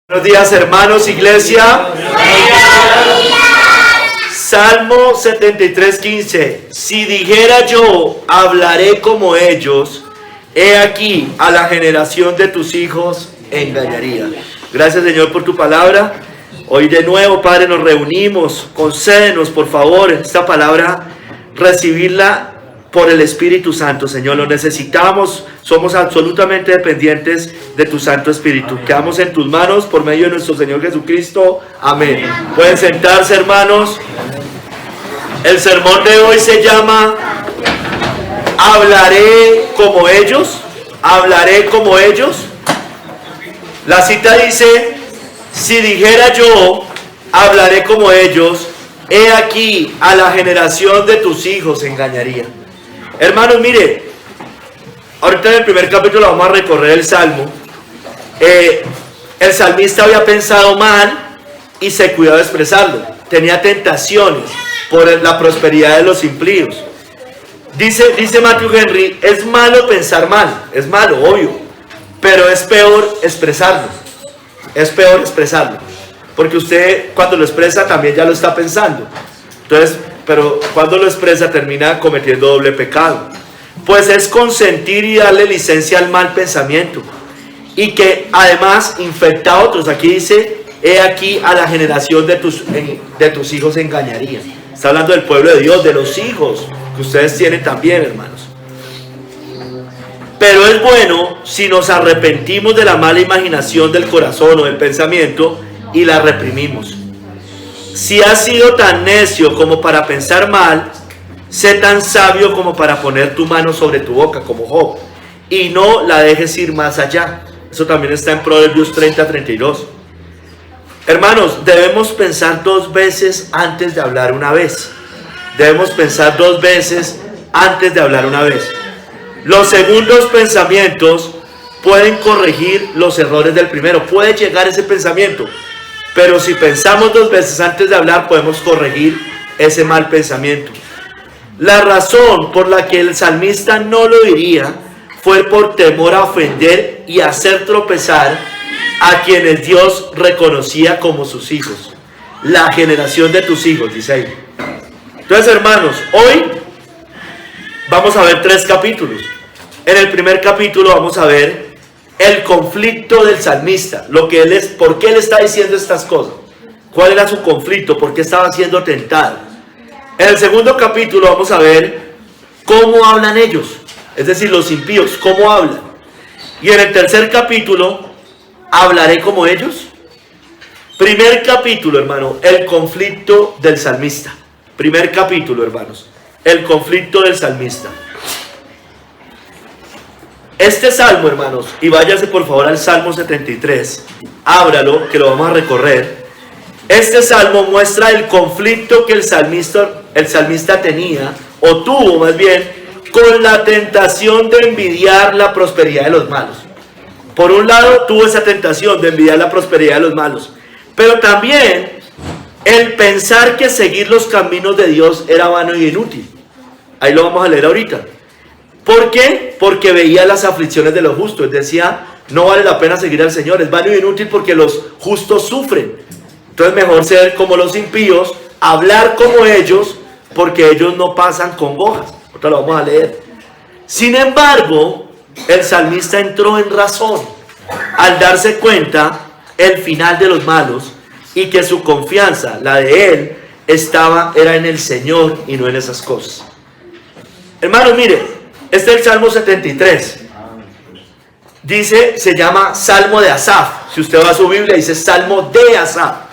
Buenos días, hermanos, iglesia. Salmo 73:15. Si dijera yo, hablaré como ellos, he aquí, a la generación de tus hijos engañaría. Gracias, Señor, por tu palabra. Hoy de nuevo, Padre, nos reunimos. Concédenos, por favor, esta palabra, recibirla por el Espíritu Santo, Señor. Lo necesitamos. Somos absolutamente dependientes de tu Santo Espíritu. Quedamos en tus manos por medio de nuestro Señor Jesucristo. Amén. Pueden sentarse, hermanos. El sermón de hoy se llama ¿Hablaré como ellos? ¿Hablaré como ellos? La cita dice: si dijera yo, hablaré como ellos, he aquí, a la generación de tus hijos engañaría. Hermanos, mire, ahorita en el primer capítulo vamos a recorrer el Salmo. El salmista había pensado mal y se cuidó de expresarlo. Tenía tentaciones por la prosperidad de los impíos. Dice Matthew Henry: es malo pensar mal, es malo, obvio, pero es peor expresarlo. Es peor expresarlo, porque usted cuando lo expresa también ya lo está pensando. Entonces, pero cuando lo expresa termina cometiendo doble pecado. Pues es consentir y darle licencia al mal pensamiento, y que además infecta a otros. Aquí dice: he aquí, a la generación de tus hijos engañaría. Está hablando del pueblo de Dios, de los hijos que ustedes tienen también, hermanos. Pero es bueno si nos arrepentimos de la mala imaginación del corazón o del pensamiento y la reprimimos. Si has sido tan necio como para pensar mal, sé tan sabio como para poner tu mano sobre tu boca, como Job, y no la dejes ir más allá. Eso también está en Proverbios 30:32. Hermanos, debemos pensar dos veces antes de hablar una vez. Debemos pensar dos veces antes de hablar una vez. Los segundos pensamientos pueden corregir los errores del primero. Puede llegar ese pensamiento, pero si pensamos dos veces antes de hablar, podemos corregir ese mal pensamiento. La razón por la que el salmista no lo diría fue por temor a ofender y hacer tropezar a quienes Dios reconocía como sus hijos. La generación de tus hijos, dice ahí. Entonces, hermanos, hoy vamos a ver 3 capítulos. En el primer capítulo vamos a ver el conflicto del salmista, por qué él está diciendo estas cosas, cuál era su conflicto, por qué estaba siendo tentado. En el segundo capítulo vamos a ver cómo hablan ellos, es decir, los impíos, cómo hablan. Y en el tercer capítulo, ¿hablaré como ellos? Primer capítulo, hermano, el conflicto del salmista. Primer capítulo, hermanos, el conflicto del salmista. Este salmo, hermanos, y váyase por favor al Salmo 73, ábralo, que lo vamos a recorrer. Este salmo muestra el conflicto que el salmista tenía, o tuvo más bien, con la tentación de envidiar la prosperidad de los malos. Por un lado, tuvo esa tentación de envidiar la prosperidad de los malos, pero también el pensar que seguir los caminos de Dios era vano y inútil. Ahí lo vamos a leer ahorita. ¿Por qué? Porque veía las aflicciones de los justos. Decía: no vale la pena seguir al Señor, es vano y inútil porque los justos sufren. Entonces mejor ser como los impíos, hablar como ellos, porque ellos no pasan congojas. Ahorita lo vamos a leer. Sin embargo, el salmista entró en razón al darse cuenta el final de los malos y que su confianza, la de él, era en el Señor y no en esas cosas. Hermanos, mire, este es el Salmo 73. Se llama Salmo de Asaf. Si usted va a su Biblia, dice Salmo de Asaf.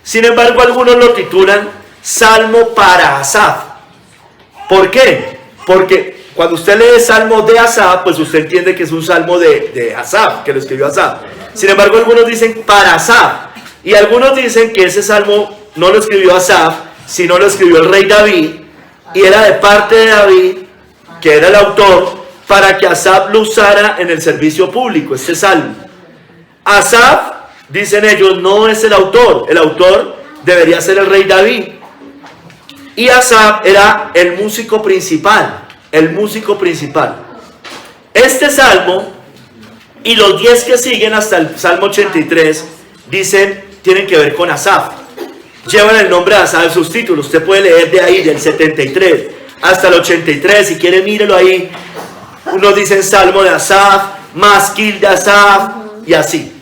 Sin embargo, algunos lo titulan Salmo para Asaf. ¿Por qué? Porque cuando usted lee Salmo de Asaf, pues usted entiende que es un salmo de Asaf, que lo escribió Asaf. Sin embargo, algunos dicen para Asaf. Y algunos dicen que ese salmo no lo escribió Asaf, sino lo escribió el rey David. Y era de parte de David, que era el autor, para que Asaf lo usara en el servicio público, este salmo. Asaf, dicen ellos, no es el autor debería ser el rey David. Y Asaf era el músico principal, Este salmo y los 10 que siguen hasta el Salmo 83 dicen, tienen que ver con Asaf. Llevan el nombre de Asaf en sus títulos. Usted puede leer de ahí, del 73 hasta el 83. Si quiere, mírelo ahí. Unos dicen Salmo de Asaf, Masquil de Asaf, y así.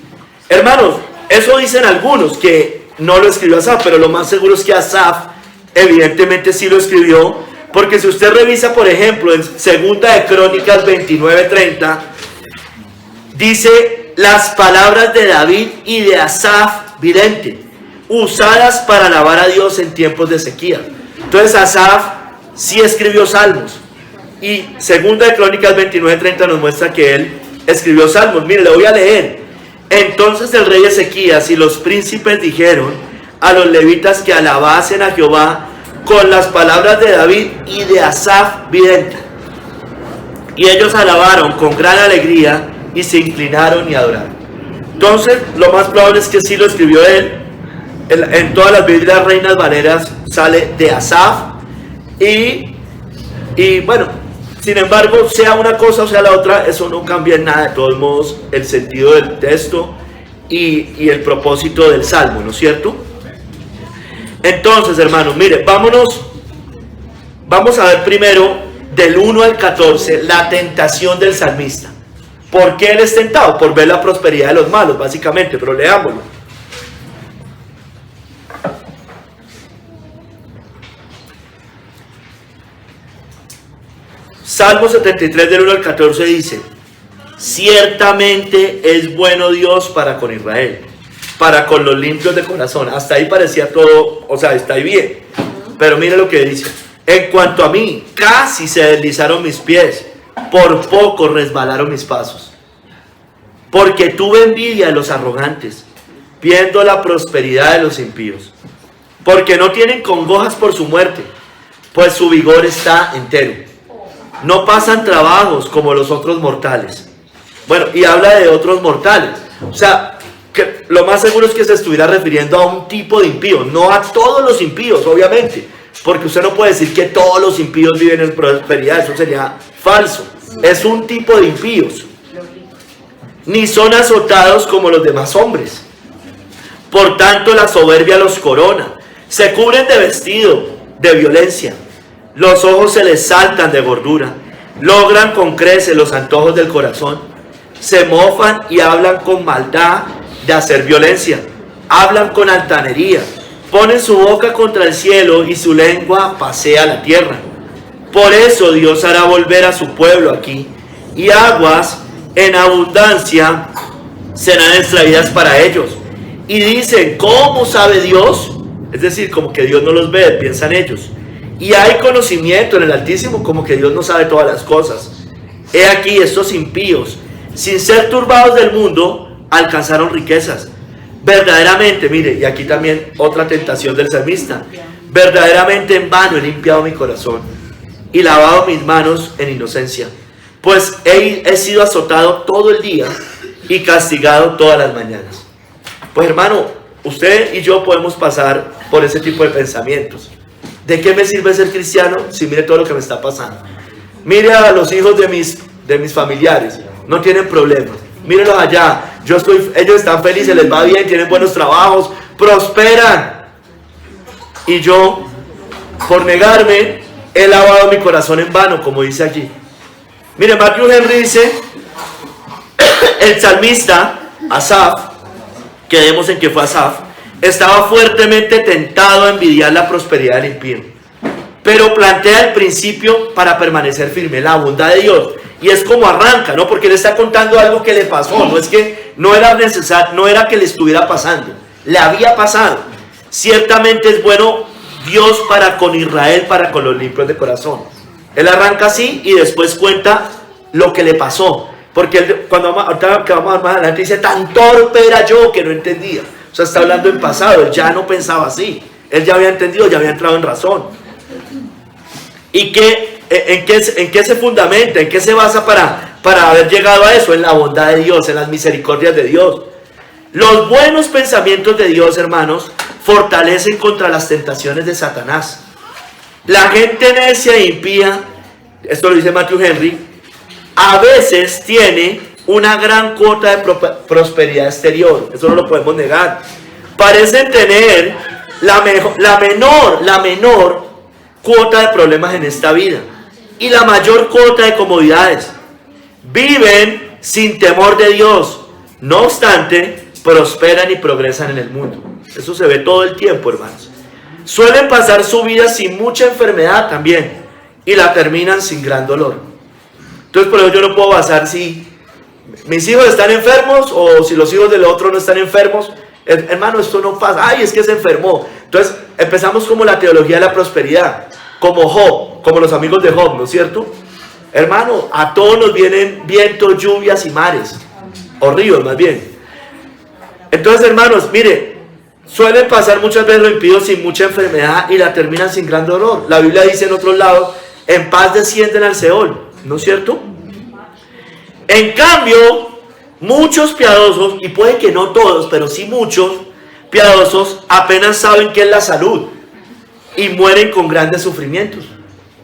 Hermanos, eso dicen algunos, que no lo escribió Asaf, pero lo más seguro es que Asaf evidentemente sí lo escribió, porque si usted revisa, por ejemplo, en Segunda de Crónicas 29:30, dice las palabras de David y de Asaf, vidente, usadas para alabar a Dios en tiempos de sequía. Entonces Asaf sí escribió salmos, y Segunda de Crónicas 29:30 nos muestra que él escribió salmos. Mire, le voy a leer. Entonces el rey Ezequías y los príncipes dijeron a los levitas que alabasen a Jehová con las palabras de David y de Asaf vidente. Y ellos alabaron con gran alegría y se inclinaron y adoraron. Entonces, lo más probable es que sí lo escribió él. En todas las Biblias Reinas Valeras sale de Asaf. Y bueno, sin embargo, sea una cosa o sea la otra, eso no cambia en nada, de todos modos, el sentido del texto y el propósito del salmo, ¿no es cierto? Entonces, hermanos, mire, vamos a ver primero del 1 al 14 la tentación del salmista. ¿Por qué él es tentado? Por ver la prosperidad de los malos, básicamente, pero leámoslo. Salmo 73 del 1 al 14 dice: ciertamente es bueno Dios para con Israel, para con los limpios de corazón. Hasta ahí parecía todo, o sea, está ahí bien. Pero mire lo que dice: en cuanto a mí, casi se deslizaron mis pies, por poco resbalaron mis pasos. Porque tuve envidia de los arrogantes, viendo la prosperidad de los impíos. Porque no tienen congojas por su muerte, pues su vigor está entero. No pasan trabajos como los otros mortales. Bueno, y habla de otros mortales. O sea, que lo más seguro es que se estuviera refiriendo a un tipo de impío, no a todos los impíos, obviamente. Porque usted no puede decir que todos los impíos viven en prosperidad, eso sería falso. Es un tipo de impíos. Ni son azotados como los demás hombres. Por tanto, la soberbia los corona. Se cubren de vestido de violencia. Los ojos se les saltan de gordura. Logran con creces los antojos del corazón. Se mofan y hablan con maldad de hacer violencia. Hablan con altanería. Ponen su boca contra el cielo y su lengua pasea la tierra. Por eso Dios hará volver a su pueblo aquí, y aguas en abundancia serán extraídas para ellos. Y dicen, ¿cómo sabe Dios? Es decir, como que Dios no los ve, piensan ellos. Y hay conocimiento en el Altísimo, como que Dios no sabe todas las cosas. He aquí, estos impíos, sin ser turbados del mundo, alcanzaron riquezas. Verdaderamente, mire, y aquí también otra tentación del salmista: verdaderamente en vano he limpiado mi corazón y lavado mis manos en inocencia, pues he sido azotado todo el día y castigado todas las mañanas. Pues hermano, usted y yo podemos pasar por ese tipo de pensamientos. ¿De qué me sirve ser cristiano si mire todo lo que me está pasando? Mire a los hijos de mis familiares, no tienen problemas. Mírenlos allá, ellos están felices, les va bien, tienen buenos trabajos, prosperan. Y yo, por negarme, he lavado mi corazón en vano, como dice allí. Mire, Matthew Henry dice, el salmista Asaf, quedemos en que fue Asaf, estaba fuertemente tentado a envidiar la prosperidad del impío, pero plantea el principio para permanecer firme, la bondad de Dios. Y es como arranca, ¿no? Porque le está contando algo que le pasó. No es que no era necesario, no era que le estuviera pasando, le había pasado. Ciertamente es bueno Dios para con Israel, para con los limpios de corazón. Él arranca así y después cuenta lo que le pasó. Porque él, ahorita que vamos más adelante, dice, tan torpe era yo que no entendía. O sea, está hablando en pasado, él ya no pensaba así. Él ya había entendido, ya había entrado en razón. ¿Y en qué se fundamenta? ¿En qué se basa para haber llegado a eso? En la bondad de Dios, en las misericordias de Dios. Los buenos pensamientos de Dios, hermanos, fortalecen contra las tentaciones de Satanás. La gente necia e impía, esto lo dice Matthew Henry, a veces tiene una gran cuota de prosperidad exterior. Eso no lo podemos negar. Parecen tener la menor cuota de problemas en esta vida y la mayor cuota de comodidades. Viven sin temor de Dios. No obstante, prosperan y progresan en el mundo. Eso se ve todo el tiempo, hermanos. Suelen pasar su vida sin mucha enfermedad también y la terminan sin gran dolor. Entonces, por eso yo no puedo basar si mis hijos están enfermos o si los hijos del otro no están enfermos. Hermano, esto no pasa. Ay, es que se enfermó. Entonces, empezamos como la teología de la prosperidad, como Job, como los amigos de Job, ¿no es cierto? Hermano, a todos nos vienen vientos, lluvias y mares, o ríos más bien. Entonces, hermanos, mire, suelen pasar muchas veces los impíos sin mucha enfermedad y la terminan sin gran dolor. La Biblia dice en otro lado, en paz descienden al Seol, ¿no es cierto? En cambio, muchos piadosos, y puede que no todos, pero sí muchos piadosos, apenas saben qué es la salud y mueren con grandes sufrimientos.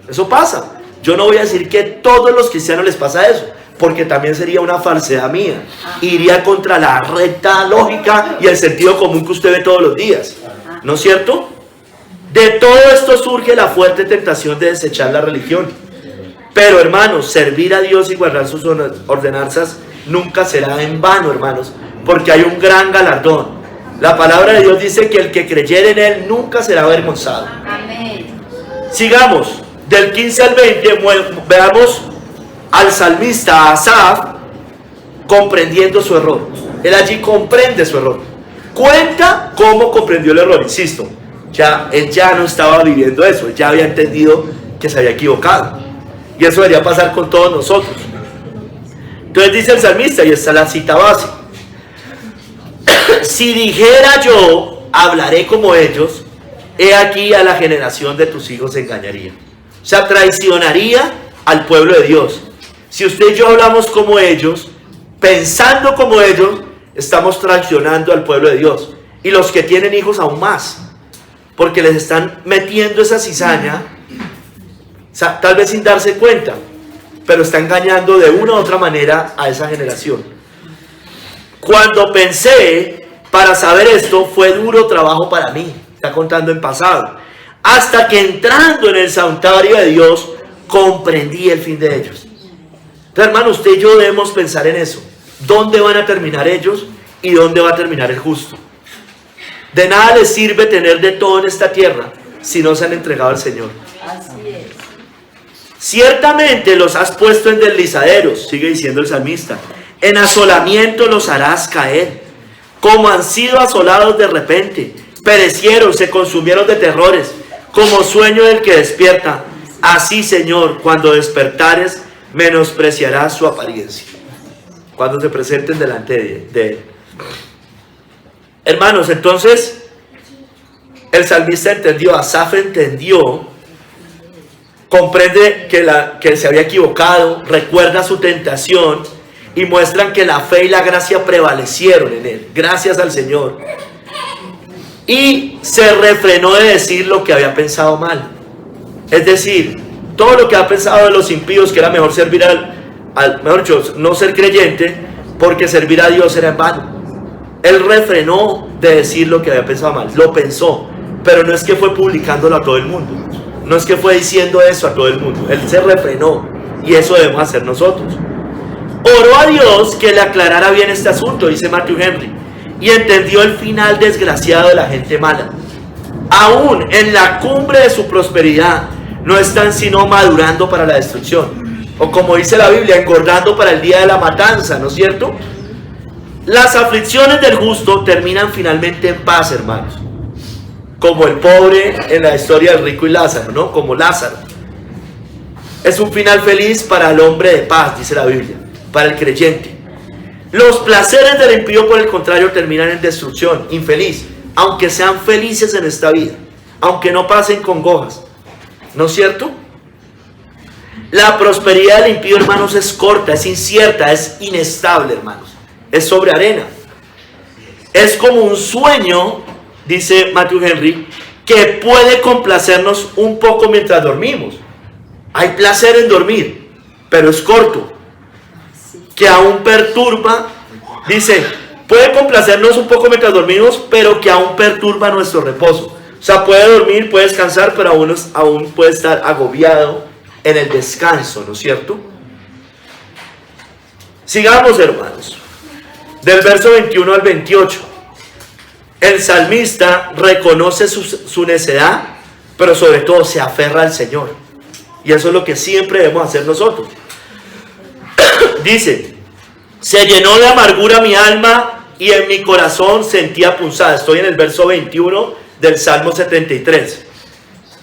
Eso pasa. Yo no voy a decir que a todos los cristianos les pasa eso, porque también sería una falsedad mía. Iría contra la recta lógica y el sentido común que usted ve todos los días, ¿no es cierto? De todo esto surge la fuerte tentación de desechar la religión. Pero, hermanos, servir a Dios y guardar sus ordenanzas nunca será en vano, hermanos, porque hay un gran galardón. La palabra de Dios dice que el que creyere en Él nunca será avergonzado. Amén. Sigamos, del 15 al 20, veamos al salmista Asaf comprendiendo su error. Él allí comprende su error. Cuenta cómo comprendió el error, insisto. Él ya no estaba viviendo eso, él ya había entendido que se había equivocado. Y eso debería pasar con todos nosotros. Entonces dice el salmista, y esta es la cita base: si dijera yo, hablaré como ellos, he aquí a la generación de tus hijos engañaría. O sea, traicionaría al pueblo de Dios. Si usted y yo hablamos como ellos, pensando como ellos, estamos traicionando al pueblo de Dios. Y los que tienen hijos aún más, porque les están metiendo esa cizaña, o sea, tal vez sin darse cuenta, pero está engañando de una u otra manera a esa generación. Cuando pensé para saber esto, fue duro trabajo para mí. Está contando en pasado. Hasta que entrando en el santuario de Dios, comprendí el fin de ellos. Entonces, hermano, usted y yo debemos pensar en eso. ¿Dónde van a terminar ellos y dónde va a terminar el justo? De nada les sirve tener de todo en esta tierra si no se han entregado al Señor. Así es. Ciertamente los has puesto en deslizaderos, sigue diciendo el salmista. En asolamiento los harás caer, como han sido asolados de repente. Perecieron, se consumieron de terrores, como sueño del que despierta. Así, Señor, cuando despertares, menospreciarás su apariencia. Cuando se presenten delante de Él. Hermanos, entonces, el salmista entendió, Asaf entendió, comprende que se había equivocado, recuerda su tentación y muestran que la fe y la gracia prevalecieron en él, gracias al Señor. Y se refrenó de decir lo que había pensado mal. Es decir, todo lo que ha pensado de los impíos, que era mejor servir mejor dicho, no ser creyente, porque servir a Dios era en vano. Él refrenó de decir lo que había pensado mal, lo pensó, pero no es que fue publicándolo a todo el mundo, no es que fue diciendo eso a todo el mundo, él se refrenó, y eso debemos hacer nosotros. Oró a Dios que le aclarara bien este asunto, dice Matthew Henry, y entendió el final desgraciado de la gente mala. Aún en la cumbre de su prosperidad, no están sino madurando para la destrucción, o como dice la Biblia, engordando para el día de la matanza, ¿no es cierto? Las aflicciones del justo terminan finalmente en paz, hermanos. Como el pobre en la historia del rico y Lázaro, ¿no? Como Lázaro. Es un final feliz para el hombre de paz, dice la Biblia, para el creyente. Los placeres del impío, por el contrario, terminan en destrucción, infeliz, aunque sean felices en esta vida, aunque no pasen congojas, ¿no es cierto? La prosperidad del impío, hermanos, es corta, es incierta, es inestable, hermanos. Es sobre arena. Es como un sueño, dice Matthew Henry, que puede complacernos un poco mientras dormimos. Hay placer en dormir, pero es corto. que aún perturba, dice, puede complacernos un poco mientras dormimos, pero que aún perturba nuestro reposo. O sea, puede dormir, puede descansar, pero aún puede estar agobiado en el descanso, ¿no es cierto? Sigamos, hermanos. Del verso 21 al 28. El salmista reconoce su necedad, pero sobre todo se aferra al Señor. Y eso es lo que siempre debemos hacer nosotros. Dice, se llenó de amargura mi alma y en mi corazón sentía punzada. Estoy en el verso 21 del Salmo 73.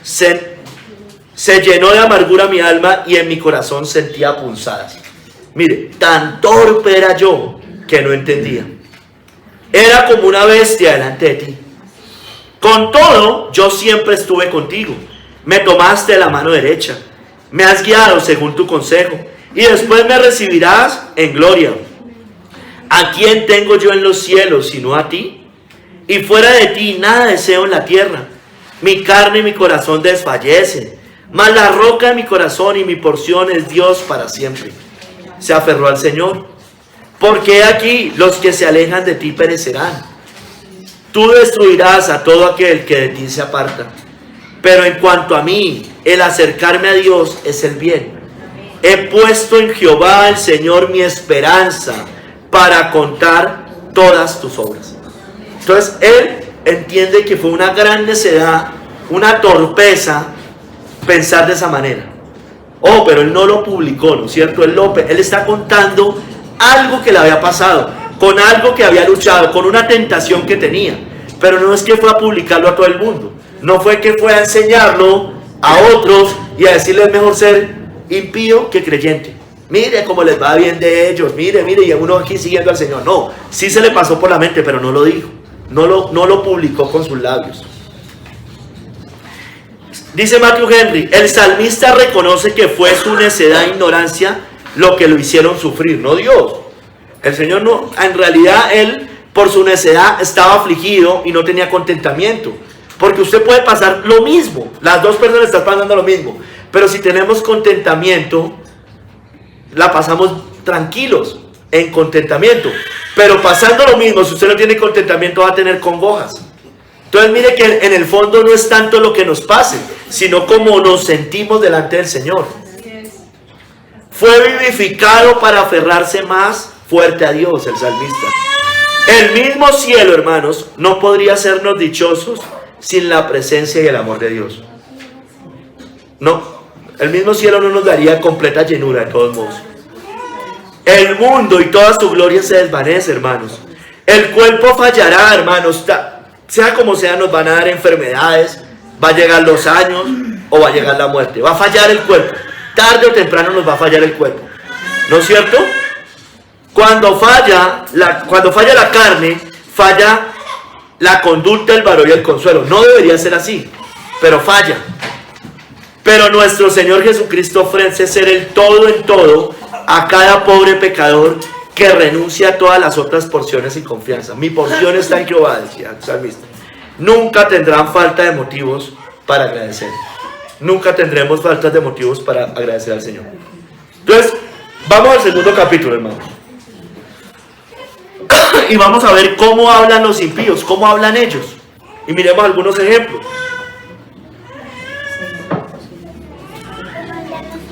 Se llenó de amargura mi alma y en mi corazón sentía punzadas. Mire, tan torpe era yo que no entendía. Era como una bestia delante de ti. Con todo, yo siempre estuve contigo. Me tomaste la mano derecha. Me has guiado según tu consejo. Y después me recibirás en gloria. ¿A quién tengo yo en los cielos sino a ti? Y fuera de ti nada deseo en la tierra. Mi carne y mi corazón desfallecen, mas la roca de mi corazón y mi porción es Dios para siempre. Se aferró al Señor. Porque aquí los que se alejan de ti perecerán. Tú destruirás a todo aquel que de ti se aparta. Pero en cuanto a mí, el acercarme a Dios es el bien. He puesto en Jehová el Señor mi esperanza para contar todas tus obras. Entonces él entiende que fue una gran necedad, una torpeza pensar de esa manera. Oh, pero él no lo publicó, ¿no es cierto? Él está contando algo que le había pasado, con algo que había luchado, con una tentación que tenía. Pero no es que fue a publicarlo a todo el mundo. No fue que fue a enseñarlo a otros y a decirles mejor ser impío que creyente. Mire cómo les va bien de ellos, mire, y uno aquí siguiendo al Señor. No, sí se le pasó por la mente, pero no lo dijo. No lo publicó con sus labios. Dice Matthew Henry, el salmista reconoce que fue su necedad e ignorancia lo que lo hicieron sufrir, no Dios. El Señor no, en realidad él por su necedad estaba afligido y no tenía contentamiento. Porque usted puede pasar lo mismo, las dos personas están pasando lo mismo, pero si tenemos contentamiento, la pasamos tranquilos, en contentamiento. Pero pasando lo mismo, si usted no tiene contentamiento, va a tener congojas. Entonces mire que en el fondo no es tanto lo que nos pase, sino cómo nos sentimos delante del Señor. Fue vivificado para aferrarse más fuerte a Dios, el salmista. El mismo cielo, hermanos, no podría hacernos dichosos sin la presencia y el amor de Dios. No, el mismo cielo no nos daría completa llenura de todos modos. El mundo y toda su gloria se desvanece, hermanos. El cuerpo fallará, hermanos. Sea como sea, nos van a dar enfermedades, va a llegar los años o va a llegar la muerte. Va a fallar el cuerpo. Tarde o temprano nos va a fallar el cuerpo. ¿No es cierto? Cuando falla la carne, falla la conducta, el varón y el consuelo. No debería ser así, pero falla. Pero nuestro Señor Jesucristo ofrece ser el todo en todo a cada pobre pecador que renuncia a todas las otras porciones y confianza. Mi porción está en Jehová, decía el salmista. Nunca tendrán falta de motivos para agradecer. Nunca tendremos falta de motivos para agradecer al Señor. Entonces, vamos al segundo capítulo, hermano. Y vamos a ver cómo hablan los impíos, cómo hablan ellos. Y miremos algunos ejemplos.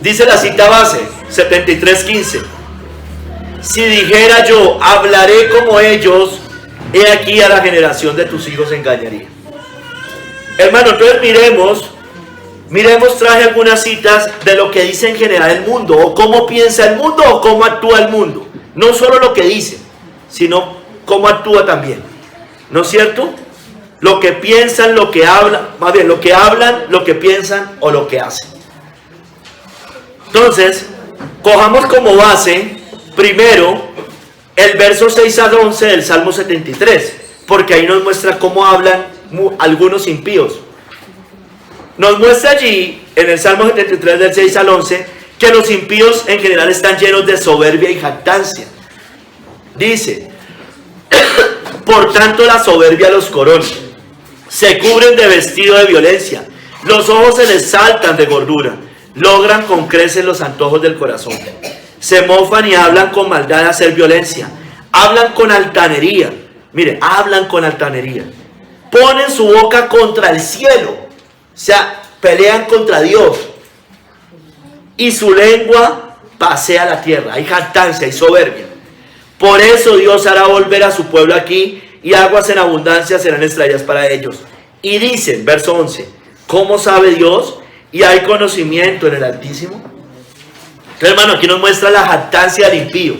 Dice la cita base, 73:15. Si dijera yo, hablaré como ellos, he aquí a la generación de tus hijos engañaría. Hermano, entonces miremos, traje algunas citas de lo que dice en general el mundo, o cómo piensa el mundo, o cómo actúa el mundo. No solo lo que dice, sino cómo actúa también. ¿No es cierto? Lo que piensan, lo que hablan, más bien, lo que hablan, lo que piensan o lo que hacen. Entonces, cojamos como base, primero, el verso 6 al 11 del Salmo 73, porque ahí nos muestra cómo hablan algunos impíos. Nos muestra allí, en el Salmo 73 del 6 al 11, que los impíos en general están llenos de soberbia y jactancia. Dice, por tanto la soberbia los corona, se cubren de vestido de violencia, los ojos se les saltan de gordura, logran con creces los antojos del corazón. Se mofan y hablan con maldad de hacer violencia. Hablan con altanería. Mire, hablan con altanería. Ponen su boca contra el cielo. O sea, pelean contra Dios. Y su lengua pasea la tierra. Hay jactancia, hay soberbia. Por eso Dios hará volver a su pueblo aquí, y aguas en abundancia serán extraídas para ellos. Y dicen, verso 11, ¿cómo sabe Dios? Y hay conocimiento en el Altísimo. Hermano, aquí nos muestra la jactancia del impío.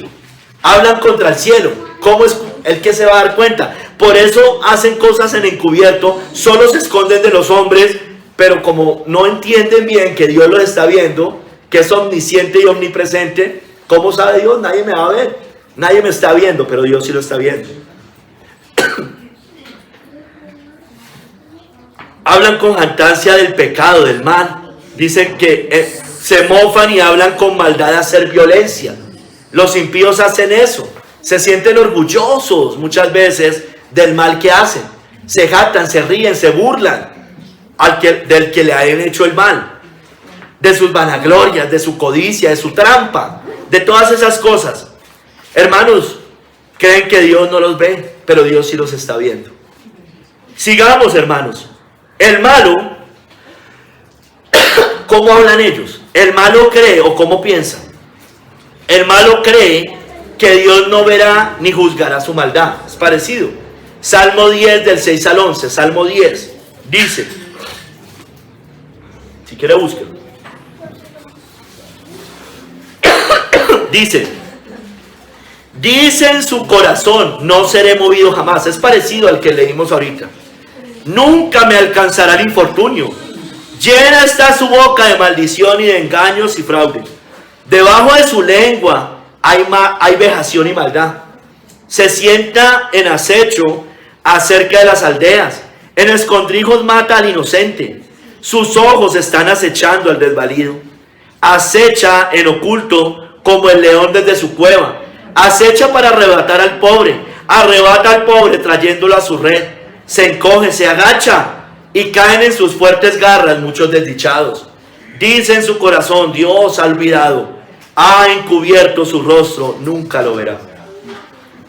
Hablan contra el cielo. ¿Cómo es el que se va a dar cuenta? Por eso hacen cosas en encubierto, solo se esconden de los hombres, pero como no entienden bien que Dios los está viendo, que es omnisciente y omnipresente, ¿cómo sabe Dios? Nadie me va a ver, nadie me está viendo, pero Dios sí lo está viendo. Hablan con jactancia del pecado, del mal. Dicen que se mofan y hablan con maldad de hacer violencia. Los impíos hacen eso. Se sienten orgullosos muchas veces del mal que hacen. Se jactan, se ríen, se burlan del que le hayan hecho el mal. De sus vanaglorias, de su codicia, de su trampa, de todas esas cosas. Hermanos, creen que Dios no los ve, pero Dios sí los está viendo. Sigamos, hermanos. El malo, ¿cómo hablan ellos? El malo cree, o ¿cómo piensa? El malo cree que Dios no verá ni juzgará su maldad. Es parecido. Salmo 10 del 6 al 11. Salmo 10 dice, si quiere búsquelo. Dice en su corazón, no seré movido jamás. Es parecido al que leímos ahorita. Nunca me alcanzará el infortunio. Llena está su boca de maldición y de engaños y fraude. Debajo de su lengua hay vejación y maldad. Se sienta en acecho acerca de las aldeas. En escondrijos mata al inocente. Sus ojos están acechando al desvalido. Acecha en oculto como el león desde su cueva. Acecha para arrebatar al pobre. Arrebata al pobre trayéndolo a su red. Se encoge, se agacha y caen en sus fuertes garras muchos desdichados. Dice en su corazón, Dios ha olvidado, ha encubierto su rostro, nunca lo verá.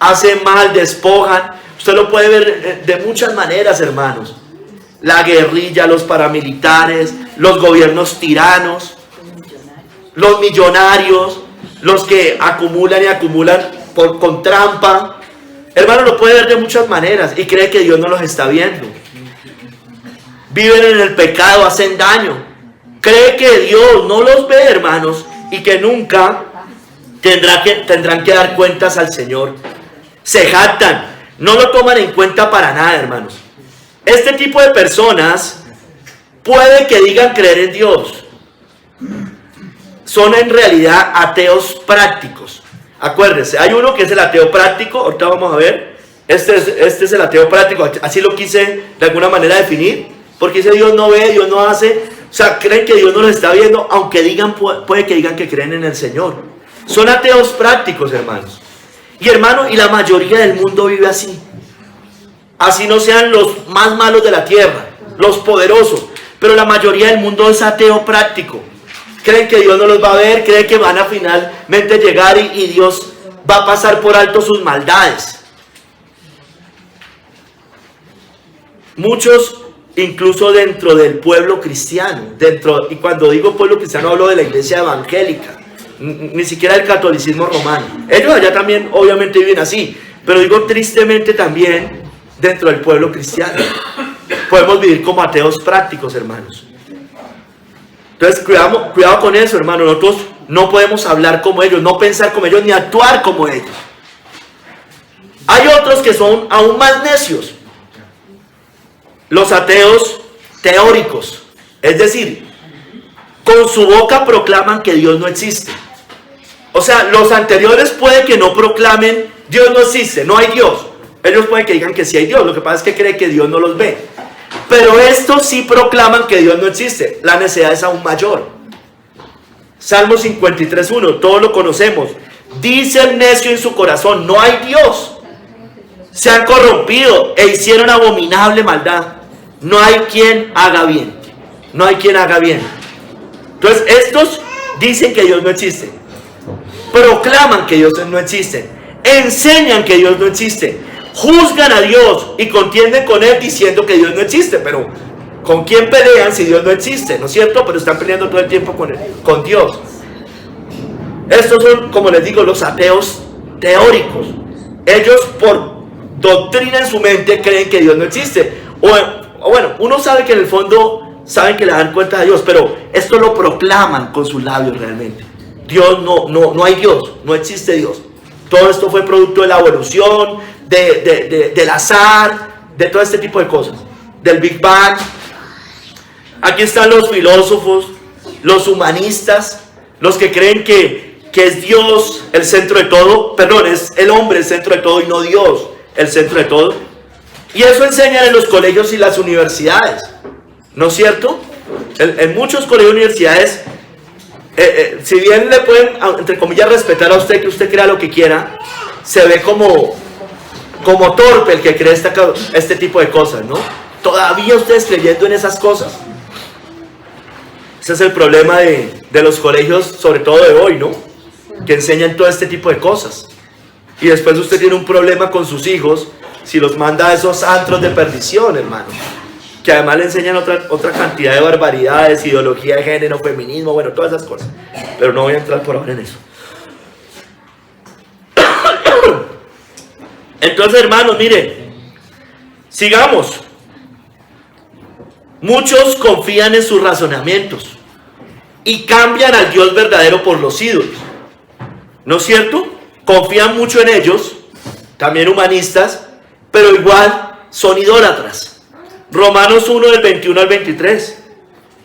Hace mal, despojan. Usted lo puede ver de muchas maneras, hermanos. La guerrilla, los paramilitares, los gobiernos tiranos, los millonarios, los que acumulan y acumulan con trampa. Hermano, lo puede ver de muchas maneras y cree que Dios no los está viendo. Viven en el pecado, hacen daño. Cree que Dios no los ve, hermanos, y que nunca tendrán que dar cuentas al Señor. Se jactan, no lo toman en cuenta para nada, hermanos. Este tipo de personas puede que digan creer en Dios. Son en realidad ateos prácticos. Acuérdense, hay uno que es el ateo práctico, ahorita vamos a ver. Este es el ateo práctico, así lo quise de alguna manera definir, porque dice Dios no ve, Dios no hace. O sea, creen que Dios no los está viendo, aunque digan, puede que digan que creen en el Señor. Son ateos prácticos, hermanos. Y hermano, y la mayoría del mundo vive así. Así no sean los más malos de la tierra, los poderosos, pero la mayoría del mundo es ateo práctico. Creen que Dios no los va a ver, creen que van a finalmente llegar y Dios va a pasar por alto sus maldades. Muchos, incluso dentro del pueblo cristiano, y cuando digo pueblo cristiano hablo de la iglesia evangélica, ni siquiera del catolicismo romano. Ellos allá también obviamente viven así, pero digo tristemente también dentro del pueblo cristiano. Podemos vivir como ateos prácticos, hermanos. Entonces, cuidado con eso, hermano. Nosotros no podemos hablar como ellos, no pensar como ellos, ni actuar como ellos. Hay otros que son aún más necios. Los ateos teóricos. Es decir, con su boca proclaman que Dios no existe. O sea, los anteriores puede que no proclamen Dios no existe, no hay Dios. Ellos pueden que digan que sí hay Dios, lo que pasa es que creen que Dios no los ve. Pero estos sí proclaman que Dios no existe. La necedad es aún mayor. Salmo 53:1, todos lo conocemos. Dice el necio en su corazón, no hay Dios. Se han corrompido e hicieron abominable maldad. No hay quien haga bien. No hay quien haga bien. Entonces estos dicen que Dios no existe. proclaman que Dios no existe, enseñan que Dios no existe, juzgan a Dios y contienden con Él diciendo que Dios no existe. Pero ¿con quién pelean si Dios no existe? ¿No es cierto? Pero están peleando todo el tiempo con Dios. Estos son, como les digo, los ateos teóricos. Ellos, por doctrina en su mente, creen que Dios no existe. O bueno, uno sabe que en el fondo saben que le dan cuenta a Dios, pero esto lo proclaman con sus labios realmente. Dios no hay Dios, no existe Dios. Todo esto fue producto de la evolución, del azar, de todo este tipo de cosas, del Big Bang. Aquí están los filósofos, los humanistas, los que creen que es Dios el centro de todo, perdón, es el hombre el centro de todo y no Dios el centro de todo. Y eso enseñan en los colegios y las universidades, ¿no es cierto? En muchos colegios y universidades, si bien le pueden, entre comillas, respetar a usted, que usted crea lo que quiera, se ve como torpe el que cree este tipo de cosas, ¿no? Todavía ustedes creyendo en esas cosas. Ese es el problema de los colegios, sobre todo de hoy, ¿no? Que enseñan todo este tipo de cosas. Y después usted tiene un problema con sus hijos si los manda a esos antros de perdición, hermano. Que además le enseñan otra cantidad de barbaridades, ideología de género, feminismo, bueno, todas esas cosas. Pero no voy a entrar por ahora en eso. Entonces, hermanos, mire, sigamos. Muchos confían en sus razonamientos y cambian al Dios verdadero por los ídolos, ¿no es cierto? Confían mucho en ellos, también humanistas, pero igual son idólatras. Romanos 1 del 21 al 23.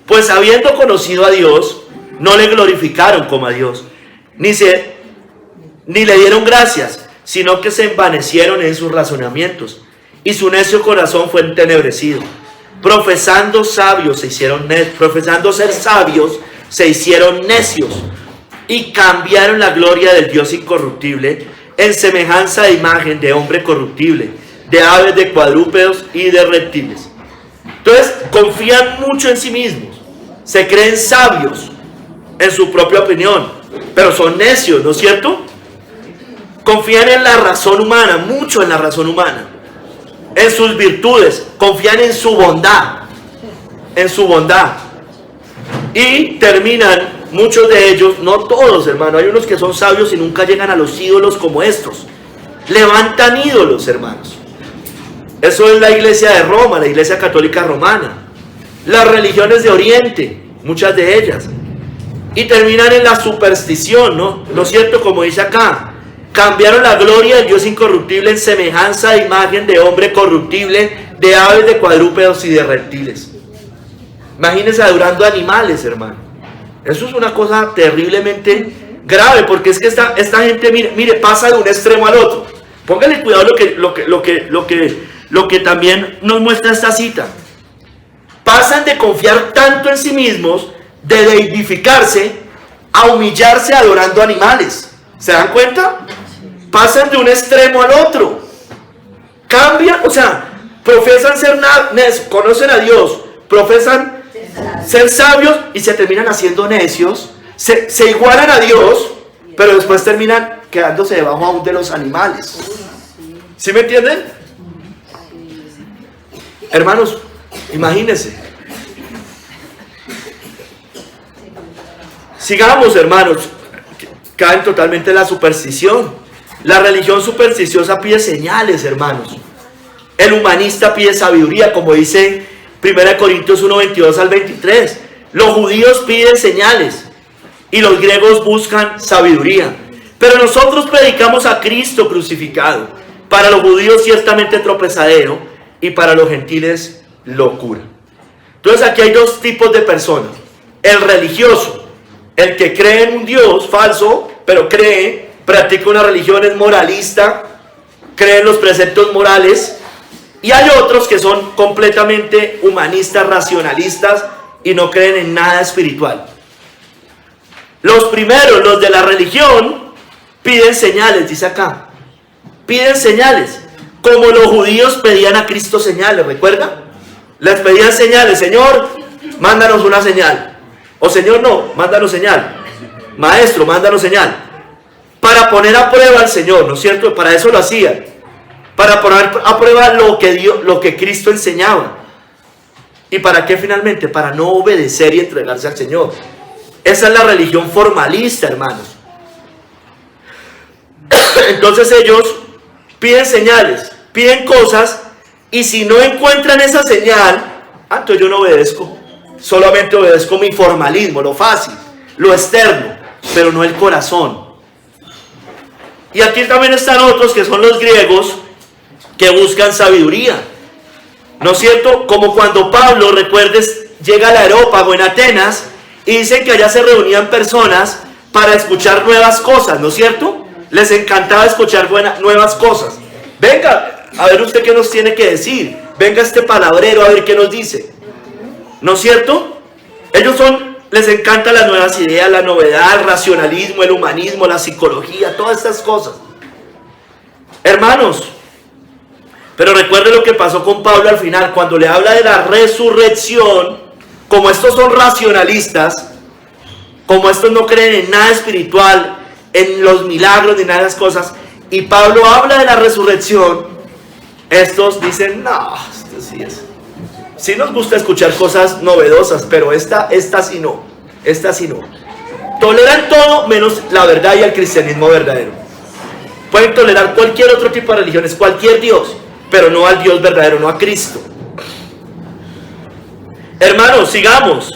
Pues habiendo conocido a Dios, no le glorificaron como a Dios, ni le dieron gracias, sino que se envanecieron en sus razonamientos, y su necio corazón fue entenebrecido. Profesando ser sabios, se hicieron necios, y cambiaron la gloria del Dios incorruptible en semejanza de imagen de hombre corruptible, de aves, de cuadrúpedos y de reptiles. Entonces, confían mucho en sí mismos, se creen sabios en su propia opinión, pero son necios, ¿no es cierto? Confían en la razón humana, mucho en la razón humana, en sus virtudes, confían en su bondad, y terminan, muchos de ellos, no todos, hermano, hay unos que son sabios y nunca llegan a los ídolos como estos, levantan ídolos, hermanos. Eso es la iglesia de Roma, la iglesia católica romana, las religiones de Oriente, muchas de ellas, y terminan en la superstición, ¿no es cierto? Como dice acá, cambiaron la gloria del Dios incorruptible en semejanza de imagen de hombre corruptible, de aves, de cuadrúpedos y de reptiles. Imagínense adorando animales, hermano. Eso es una cosa terriblemente grave, porque es que esta gente, mire, pasa de un extremo al otro. Póngale cuidado lo que también nos muestra esta cita. Pasan de confiar tanto en sí mismos, de deificarse, a humillarse adorando animales. ¿Se dan cuenta? Pasan de un extremo al otro. Cambian, o sea, profesan ser conocen a Dios, profesan ser sabios y se terminan haciendo necios, se igualan a Dios, pero después terminan quedándose debajo aún de los animales. ¿Sí me entienden? Hermanos, imagínense. Sigamos, hermanos. Caen totalmente en la superstición. La religión supersticiosa pide señales, hermanos. El humanista pide sabiduría, como dice 1 Corintios 1, 22 al 23. Los judíos piden señales y los griegos buscan sabiduría. Pero nosotros predicamos a Cristo crucificado. Para los judíos ciertamente tropezadero y para los gentiles locura. Entonces aquí hay dos tipos de personas. El religioso, el que cree en un Dios falso, pero practica una religión, es moralista, cree en los preceptos morales. Y hay otros que son completamente humanistas, racionalistas y no creen en nada espiritual. Los primeros, los de la religión, piden señales, dice acá. Piden señales, como los judíos pedían a Cristo señales, ¿recuerda? Les pedían señales, Señor, mándanos una señal. O Señor, no, mándanos señal. Maestro, mándanos señal. para poner a prueba al Señor, ¿no es cierto? Para eso lo hacían, para poner a prueba lo que Cristo enseñaba. ¿Y para qué finalmente? Para no obedecer y entregarse al Señor. Esa es la religión formalista, hermanos. Entonces ellos piden señales, piden cosas, y si no encuentran esa señal, entonces yo no obedezco. Solamente obedezco mi formalismo, lo fácil, lo externo, pero no el corazón. Y aquí también están otros que son los griegos, que buscan sabiduría, ¿no es cierto? Como cuando Pablo, recuerdes, llega al Areópago en Atenas y dicen que allá se reunían personas para escuchar nuevas cosas, ¿no es cierto? Les encantaba escuchar nuevas cosas. Venga, a ver usted qué nos tiene que decir. Venga este palabrero a ver qué nos dice, ¿no es cierto? Les encantan las nuevas ideas, la novedad, el racionalismo, el humanismo, la psicología, todas estas cosas. Hermanos, pero recuerde lo que pasó con Pablo al final, cuando le habla de la resurrección. Como estos son racionalistas, como estos no creen en nada espiritual, en los milagros ni nada de esas cosas, y Pablo habla de la resurrección, estos dicen, no, esto sí es. Sí nos gusta escuchar cosas novedosas, pero esta sí no, esta sí no. Toleran todo menos la verdad y el cristianismo verdadero. Pueden tolerar cualquier otro tipo de religiones, cualquier Dios, pero no al Dios verdadero, no a Cristo. Hermanos, sigamos.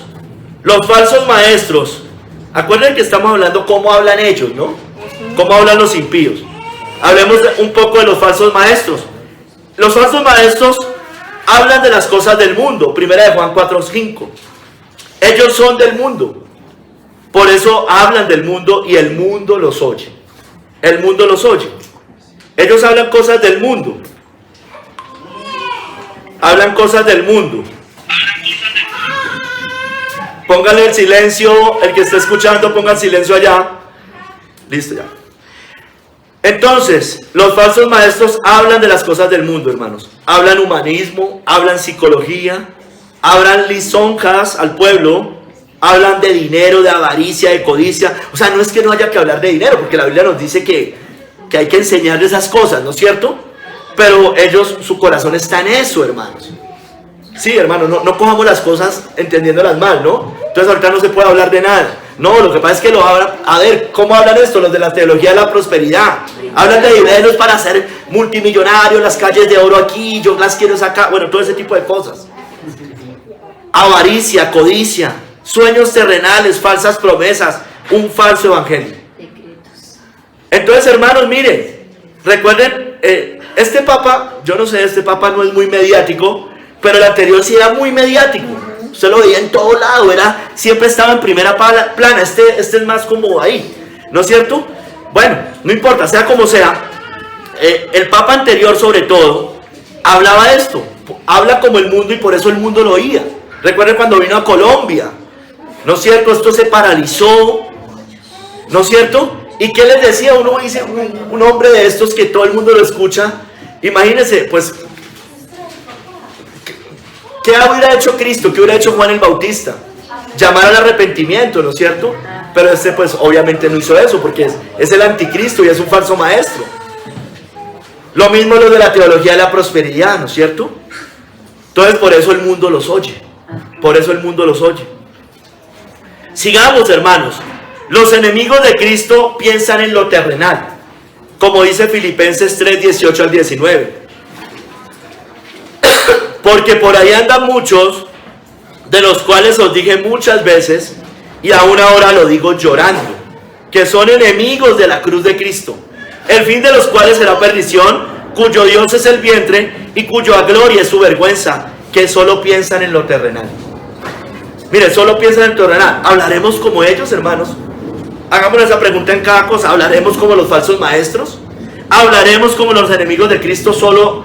Los falsos maestros. Acuérdense que estamos hablando cómo hablan ellos, ¿no? Cómo hablan los impíos. Hablemos un poco de los falsos maestros. Los falsos maestros hablan de las cosas del mundo. Primera de Juan 4:5. Ellos son del mundo. Por eso hablan del mundo y el mundo los oye. El mundo los oye. Ellos hablan cosas del mundo. Hablan cosas del mundo. Póngale el silencio, el que está escuchando, ponga el silencio allá. Listo ya. Entonces, los falsos maestros hablan de las cosas del mundo, hermanos. Hablan humanismo, hablan psicología, hablan lisonjas al pueblo, hablan de dinero, de avaricia, de codicia. O sea, no es que no haya que hablar de dinero, porque la Biblia nos dice que hay que enseñar esas cosas, ¿no es cierto? Pero ellos, su corazón está en eso, hermanos. Sí, hermano, no cojamos las cosas entendiéndolas mal, ¿no? Entonces ahorita no se puede hablar de nada. No, lo que pasa es que lo hablan. A ver, ¿cómo hablan esto? Los de la teología de la prosperidad. Hablan de dineros para ser multimillonarios, las calles de oro aquí, yo las quiero sacar. Bueno, todo ese tipo de cosas. Avaricia, codicia, sueños terrenales, falsas promesas, un falso evangelio. Entonces, hermanos, miren, recuerden, este papa, yo no sé, este papa no es muy mediático, pero el anterior sí era muy mediático. Usted lo veía en todo lado, siempre estaba en primera plana. Este es más como ahí, ¿no es cierto? Bueno, no importa, sea como sea, el papa anterior sobre todo hablaba de esto, habla como el mundo y por eso el mundo lo oía. Recuerden cuando vino a Colombia, ¿no es cierto? Esto se paralizó, ¿no es cierto? ¿Y qué les decía? Uno dice, un hombre de estos que todo el mundo lo escucha, imagínense, pues, ¿qué hubiera hecho Cristo? ¿Qué hubiera hecho Juan el Bautista? Llamar al arrepentimiento, ¿no es cierto? Pero pues obviamente no hizo eso porque es el anticristo y es un falso maestro. Lo mismo lo de la teología de la prosperidad, ¿no es cierto? Entonces por eso el mundo los oye. Por eso el mundo los oye. Sigamos, hermanos. Los enemigos de Cristo piensan en lo terrenal, como dice Filipenses 3:18 al 19. Porque por ahí andan muchos, de los cuales os dije muchas veces, y aún ahora lo digo llorando, que son enemigos de la cruz de Cristo, el fin de los cuales será perdición, cuyo Dios es el vientre, y cuya gloria es su vergüenza, que solo piensan en lo terrenal. Mire, solo piensan en lo terrenal. ¿Hablaremos como ellos, hermanos? Hagamos esa pregunta en cada cosa. ¿Hablaremos como los falsos maestros? ¿Hablaremos como los enemigos de Cristo, solo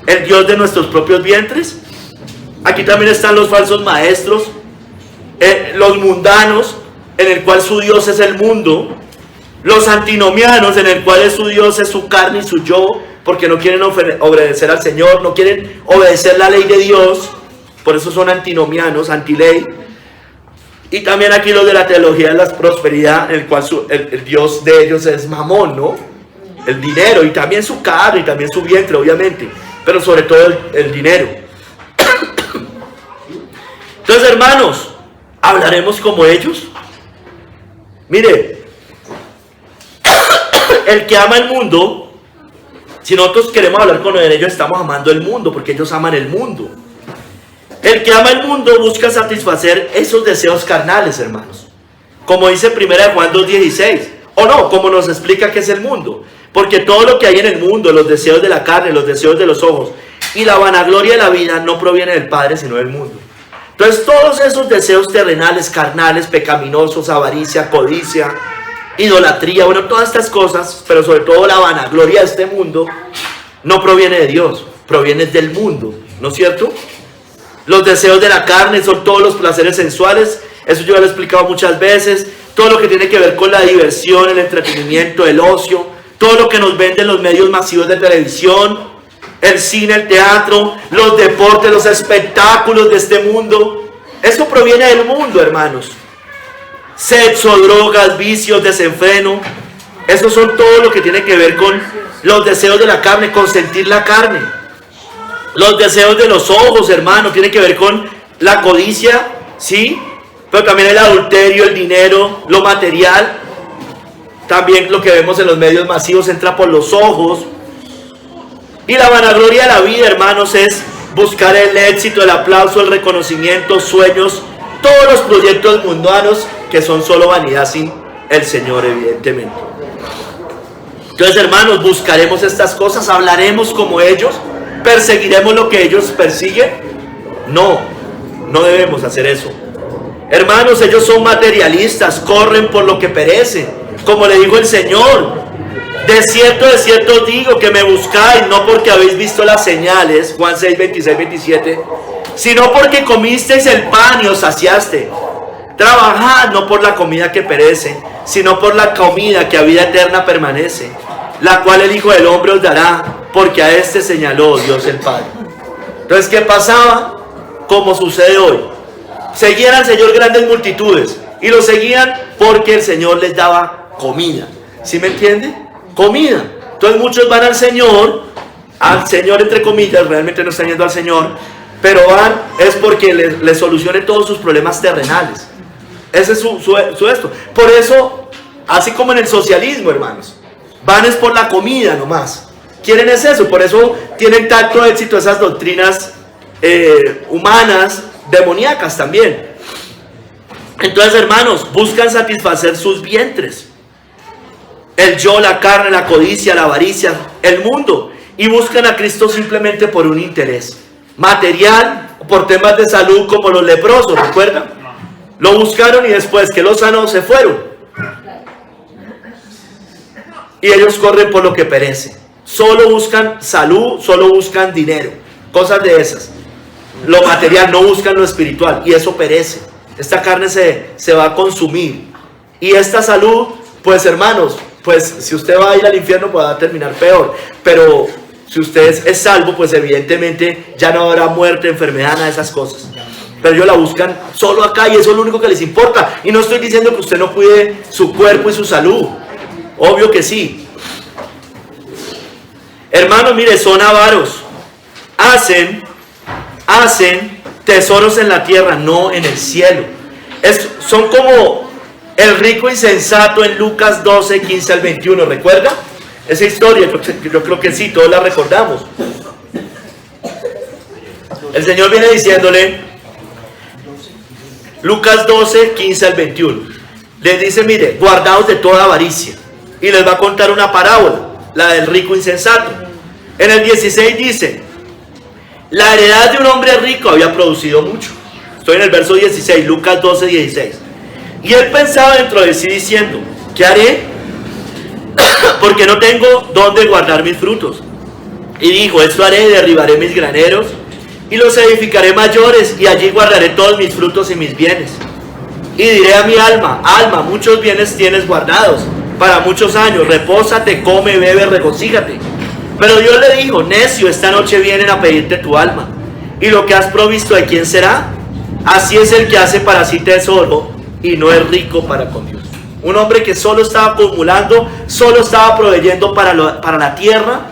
el Dios de nuestros propios vientres? Aquí también están los falsos maestros, los mundanos, en el cual su Dios es el mundo, los antinomianos, en el cual su Dios es su carne y su yo, porque no quieren obedecer al Señor, no quieren obedecer la ley de Dios, por eso son antinomianos, antiley. Y también aquí los de la teología de la prosperidad, en el cual el Dios de ellos es Mamón, ¿no? El dinero, y también su carne, y también su vientre, obviamente, pero sobre todo el dinero. Entonces, hermanos, ¿hablaremos como ellos? Mire, el que ama el mundo, si nosotros queremos hablar con ellos, estamos amando el mundo, porque ellos aman el mundo. El que ama el mundo busca satisfacer esos deseos carnales, hermanos. Como dice 1 Juan 2:16. O no, como nos explica qué es el mundo. Porque todo lo que hay en el mundo, los deseos de la carne, los deseos de los ojos y la vanagloria de la vida, no proviene del Padre, sino del mundo. Entonces todos esos deseos terrenales, carnales, pecaminosos, avaricia, codicia, idolatría, bueno, todas estas cosas, pero sobre todo la vanagloria de este mundo, no proviene de Dios, proviene del mundo, ¿no es cierto? Los deseos de la carne son todos los placeres sensuales, eso yo ya lo he explicado muchas veces, todo lo que tiene que ver con la diversión, el entretenimiento, el ocio, todo lo que nos venden los medios masivos de televisión, el cine, el teatro, los deportes, los espectáculos de este mundo, eso proviene del mundo, hermanos. Sexo, drogas, vicios, desenfreno, eso son todo lo que tiene que ver con los deseos de la carne, consentir la carne. Los deseos de los ojos, hermano, tiene que ver con la codicia, ¿sí? Pero también el adulterio, el dinero, lo material. También lo que vemos en los medios masivos entra por los ojos. Y la vanagloria de la vida, hermanos, es buscar el éxito, el aplauso, el reconocimiento, sueños, todos los proyectos mundanos que son solo vanidad sin el Señor, evidentemente. Entonces, hermanos, buscaremos estas cosas, hablaremos como ellos, perseguiremos lo que ellos persiguen. No, no debemos hacer eso. Hermanos, ellos son materialistas, corren por lo que perece, como le dijo el Señor. De cierto os digo que me buscáis, no porque habéis visto las señales, Juan 6, 26, 27, sino porque comisteis el pan y os saciaste. Trabajad no por la comida que perece, sino por la comida que a vida eterna permanece, la cual el Hijo del Hombre os dará, porque a este señaló Dios el Padre. Entonces, ¿qué pasaba? Como sucede hoy. Seguían al Señor grandes multitudes, y lo seguían porque el Señor les daba comida. ¿Sí me entiende? Comida. Entonces muchos van al Señor entre comillas, realmente no están yendo al Señor, pero van es porque les solucione todos sus problemas terrenales. Ese es su esto. Por eso, así como en el socialismo, hermanos, van es por la comida nomás. Quieren es eso, por eso tienen tanto éxito esas doctrinas humanas, demoníacas también. Entonces, hermanos, buscan satisfacer sus vientres. El yo, la carne, la codicia, la avaricia, el mundo. Y buscan a Cristo simplemente por un interés material, por temas de salud como los leprosos, ¿recuerdan? Lo buscaron y después que los sanó se fueron. Y ellos corren por lo que perece. Solo buscan salud, solo buscan dinero. Cosas de esas. Lo material, no buscan lo espiritual. Y eso perece. Esta carne se va a consumir. Y esta salud, pues hermanos, pues si usted va a ir al infierno pues va a terminar peor. Pero si usted es salvo, pues evidentemente ya no habrá muerte, enfermedad, nada de esas cosas. Pero ellos la buscan solo acá y eso es lo único que les importa. Y no estoy diciendo que usted no cuide su cuerpo y su salud. Obvio que sí. Hermanos, mire, son avaros. Hacen tesoros en la tierra, no en el cielo. Son como el rico insensato en Lucas 12, 15 al 21. ¿Recuerda esa historia? Yo creo que sí, todos la recordamos. El Señor viene diciéndole, Lucas 12, 15 al 21. Les dice, mire, guardaos de toda avaricia. Y les va a contar una parábola, la del rico insensato. En el 16 dice, la heredad de un hombre rico había producido mucho. Estoy en el verso 16, Lucas 12, 16. Y él pensaba dentro de sí diciendo, ¿qué haré? Porque no tengo dónde guardar mis frutos. Y dijo, esto haré, derribaré mis graneros y los edificaré mayores, y allí guardaré todos mis frutos y mis bienes. Y diré a mi alma, alma, muchos bienes tienes guardados para muchos años, repósate, come, bebe, regocíjate. Pero Dios le dijo, necio, esta noche vienen a pedirte tu alma, y lo que has provisto, ¿de quién será? Así es el que hace para sí tesoro y no es rico para con Dios. Un hombre que solo estaba acumulando, solo estaba proveyendo para la tierra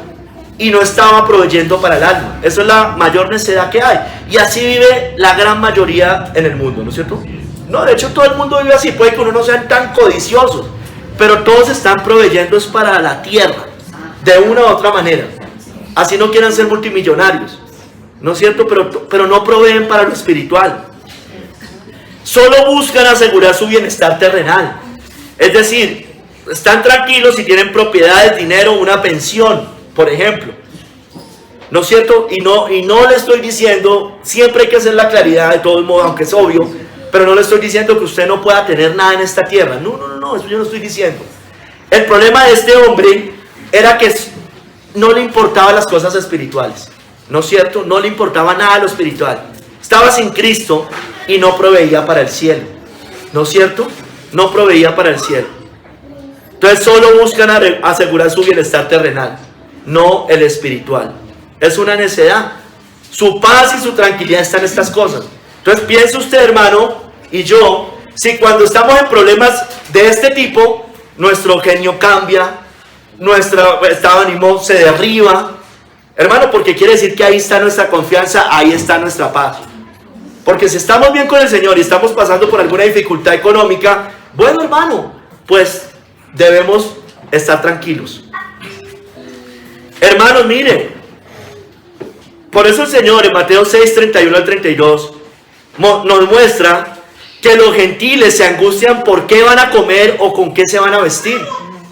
y no estaba proveyendo para el alma. Eso es la mayor necedad que hay. Y así vive la gran mayoría en el mundo, ¿no es cierto? No, de hecho todo el mundo vive así. Puede que uno no sean tan codiciosos, pero todos están proveyendo es para la tierra, de una u otra manera. Así no quieran ser multimillonarios, ¿no es cierto? Pero no proveen para lo espiritual. Solo buscan asegurar su bienestar terrenal. Es decir, están tranquilos si tienen propiedades, dinero, una pensión, por ejemplo. ¿No es cierto? Y no le estoy diciendo, siempre hay que hacer la claridad de todos modos, aunque es obvio, pero no le estoy diciendo que usted no pueda tener nada en esta tierra. No, eso yo no estoy diciendo. El problema de este hombre era que no le importaban las cosas espirituales. ¿No es cierto? No le importaba nada lo espiritual. Estaba sin Cristo y no proveía para el cielo. ¿No es cierto? No proveía para el cielo. Entonces solo buscan asegurar su bienestar terrenal, no el espiritual. Es una necedad. Su paz y su tranquilidad están en estas cosas. Entonces piense usted, hermano, y yo, si cuando estamos en problemas de este tipo, nuestro genio cambia, nuestro estado de ánimo se derriba, hermano, porque quiere decir que ahí está nuestra confianza, ahí está nuestra paz. Porque si estamos bien con el Señor y estamos pasando por alguna dificultad económica, bueno, hermano, pues debemos estar tranquilos. Hermanos, miren, por eso el Señor en Mateo 6, 31 al 32 nos muestra que los gentiles se angustian por qué van a comer o con qué se van a vestir.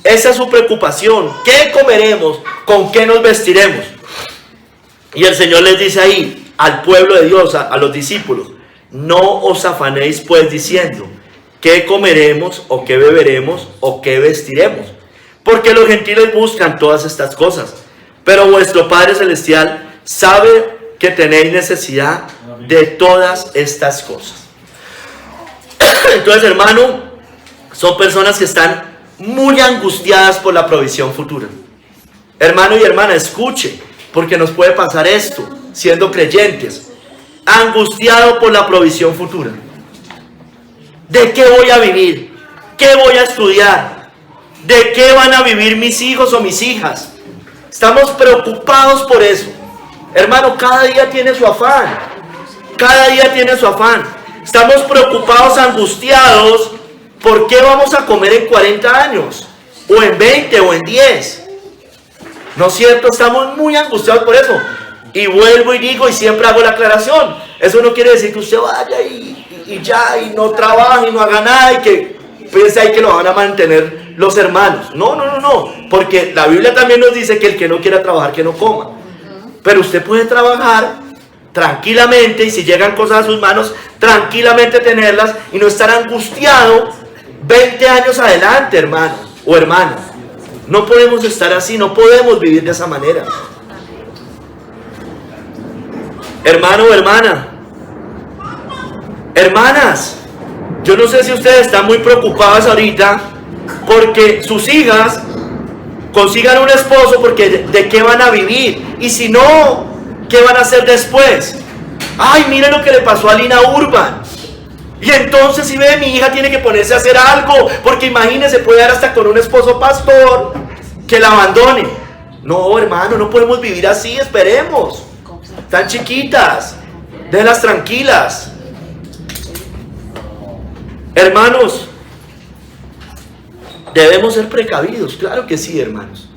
Esa es su preocupación. ¿Qué comeremos? ¿Con qué nos vestiremos? Y el Señor les dice ahí al pueblo de Dios, a los discípulos: no os afanéis pues diciendo qué comeremos o qué beberemos o qué vestiremos, porque los gentiles buscan todas estas cosas, pero vuestro Padre Celestial sabe que tenéis necesidad de todas estas cosas. Entonces, hermano, son personas que están muy angustiadas por la provisión futura. Hermano y hermana, escuche, porque nos puede pasar esto siendo creyentes. Angustiado por la provisión futura. ¿De qué voy a vivir? ¿Qué voy a estudiar? ¿De qué van a vivir mis hijos o mis hijas? Estamos preocupados por eso. Hermano, cada día tiene su afán. Cada día tiene su afán. Estamos preocupados, angustiados. ¿Por qué vamos a comer en 40 años? O en 20 o en 10. ¿No es cierto? Estamos muy angustiados por eso. Y vuelvo y digo, y siempre hago la aclaración: eso no quiere decir que usted vaya y ya, y no trabaje, y no haga nada, y que piense ahí que lo van a mantener los hermanos. No. Porque la Biblia también nos dice que el que no quiera trabajar, que no coma. Pero usted puede trabajar tranquilamente, y si llegan cosas a sus manos, tranquilamente tenerlas, y no estar angustiado 20 años adelante, hermano o hermana. No podemos estar así, no podemos vivir de esa manera. Hermano o hermana, hermanas, yo no sé si ustedes están muy preocupadas ahorita porque sus hijas consigan un esposo, porque de qué van a vivir, y si no, ¿qué van a hacer después? Ay, miren lo que le pasó a Lina Urban. Y entonces, si ve, mi hija tiene que ponerse a hacer algo, porque imagínense, puede dar hasta con un esposo pastor que la abandone. No, hermano, no podemos vivir así, esperemos. Están chiquitas, déjenlas tranquilas. Hermanos, debemos ser precavidos, claro que sí, hermanos.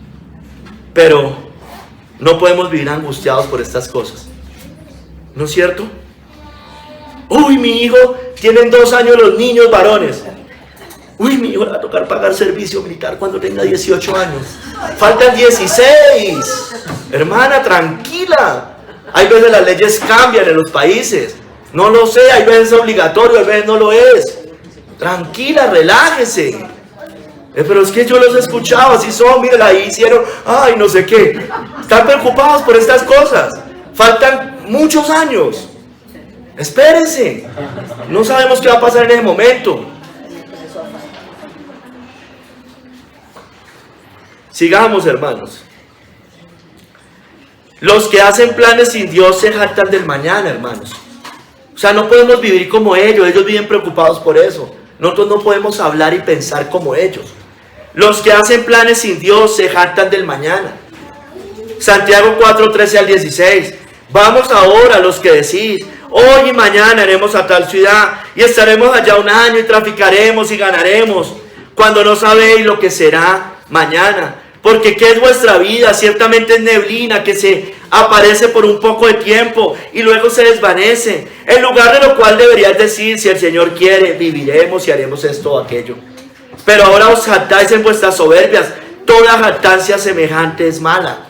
Pero no podemos vivir angustiados por estas cosas. ¿No es cierto? Uy, mi hijo, tienen 2 años los niños varones. Uy, mi hijo le va a tocar pagar servicio militar cuando tenga 18 años. Faltan 16. Hermana, tranquila. Hay veces las leyes cambian en los países. No lo sé, hay veces es obligatorio, hay veces no lo es. Tranquila, relájese. Pero es que yo los he escuchado, así son, miren, ahí hicieron, ay, no sé qué. Están preocupados por estas cosas. Faltan muchos años. Espérense. No sabemos qué va a pasar en ese momento. Sigamos, hermanos. Los que hacen planes sin Dios se jactan del mañana, hermanos. O sea, no podemos vivir como ellos viven preocupados por eso. Nosotros no podemos hablar y pensar como ellos. Los que hacen planes sin Dios se jactan del mañana. Santiago 4, 13 al 16. Vamos ahora los que decís, hoy y mañana iremos a tal ciudad y estaremos allá un año y traficaremos y ganaremos, cuando no sabéis lo que será mañana. Porque ¿qué es vuestra vida? Ciertamente es neblina que se aparece por un poco de tiempo y luego se desvanece. En lugar de lo cual deberías decir, si el Señor quiere, viviremos y haremos esto o aquello. Pero ahora os jactáis en vuestras soberbias. Toda jactancia semejante es mala.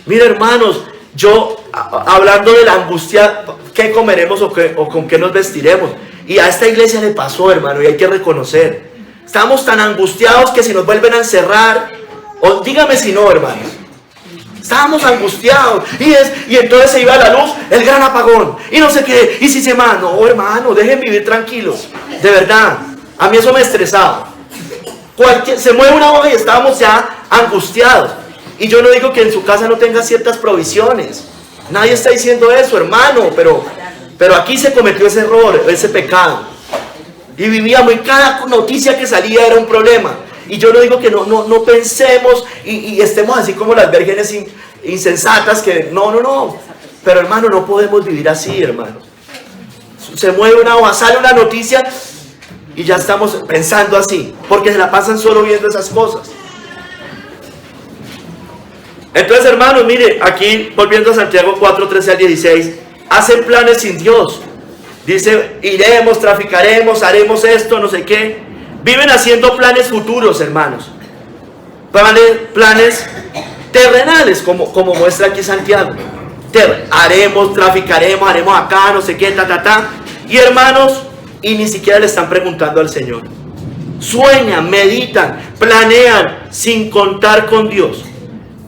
Mira, hermanos, yo hablando de la angustia, ¿qué comeremos o con qué nos vestiremos? Y a esta iglesia le pasó, hermano, y hay que reconocer. Estamos tan angustiados que si nos vuelven a encerrar, o dígame si no, hermanos. Estábamos angustiados. Y entonces se iba la luz, el gran apagón. Y no sé qué. Y si se va, no, hermano, dejen vivir tranquilos. De verdad. A mí eso me estresaba. Se mueve una hoja y estábamos ya angustiados. Y yo no digo que en su casa no tenga ciertas provisiones. Nadie está diciendo eso, hermano. Pero aquí se cometió ese error, ese pecado. Y vivíamos y cada noticia que salía era un problema. Y yo no digo que no pensemos y estemos así como las vírgenes insensatas que no. Pero hermano, no podemos vivir así, hermano. Se mueve una hoja, sale una noticia y ya estamos pensando así. Porque se la pasan solo viendo esas cosas. Entonces, hermanos, mire, aquí volviendo a Santiago 4, 13 al 16, hacen planes sin Dios. Dice, iremos, traficaremos, haremos esto, no sé qué. Viven haciendo planes futuros, hermanos. Planes terrenales, como muestra aquí Santiago. Haremos, traficaremos, haremos acá, no sé qué, Y hermanos, y ni siquiera le están preguntando al Señor. Sueñan, meditan, planean sin contar con Dios.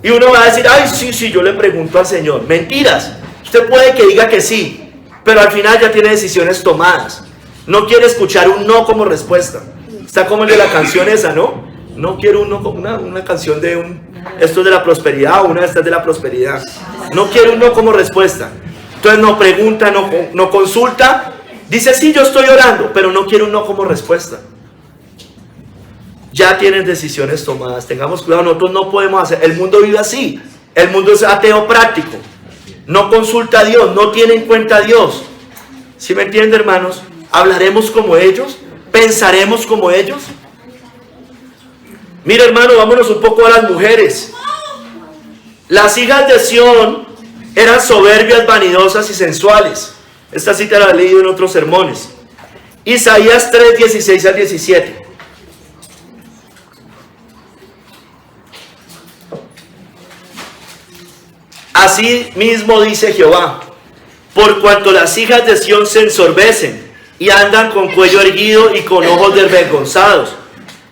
Y uno va a decir, ay, sí, yo le pregunto al Señor. Mentiras. Usted puede que diga que sí, pero al final ya tiene decisiones tomadas. No quiere escuchar un no como respuesta. Está como el de la canción esa, ¿no? No quiero un no como una canción de esto es de la prosperidad, una de estas de la prosperidad. No quiero un no como respuesta. Entonces no pregunta, no consulta. Dice, sí, yo estoy orando, pero no quiero un no como respuesta. Ya tienen decisiones tomadas. Tengamos cuidado, nosotros no podemos hacer. El mundo vive así. El mundo es ateo práctico. No consulta a Dios, no tiene en cuenta a Dios. ¿Sí me entiende, hermanos? ¿Hablaremos como ellos? ¿Pensaremos como ellos? Mira, hermano, vámonos un poco a las mujeres. Las hijas de Sión eran soberbias, vanidosas y sensuales. Esta cita la he leído en otros sermones. Isaías 3, 16 al 17. Así mismo dice Jehová, por cuanto las hijas de Sión se ensorbecen y andan con cuello erguido y con ojos desvergonzados.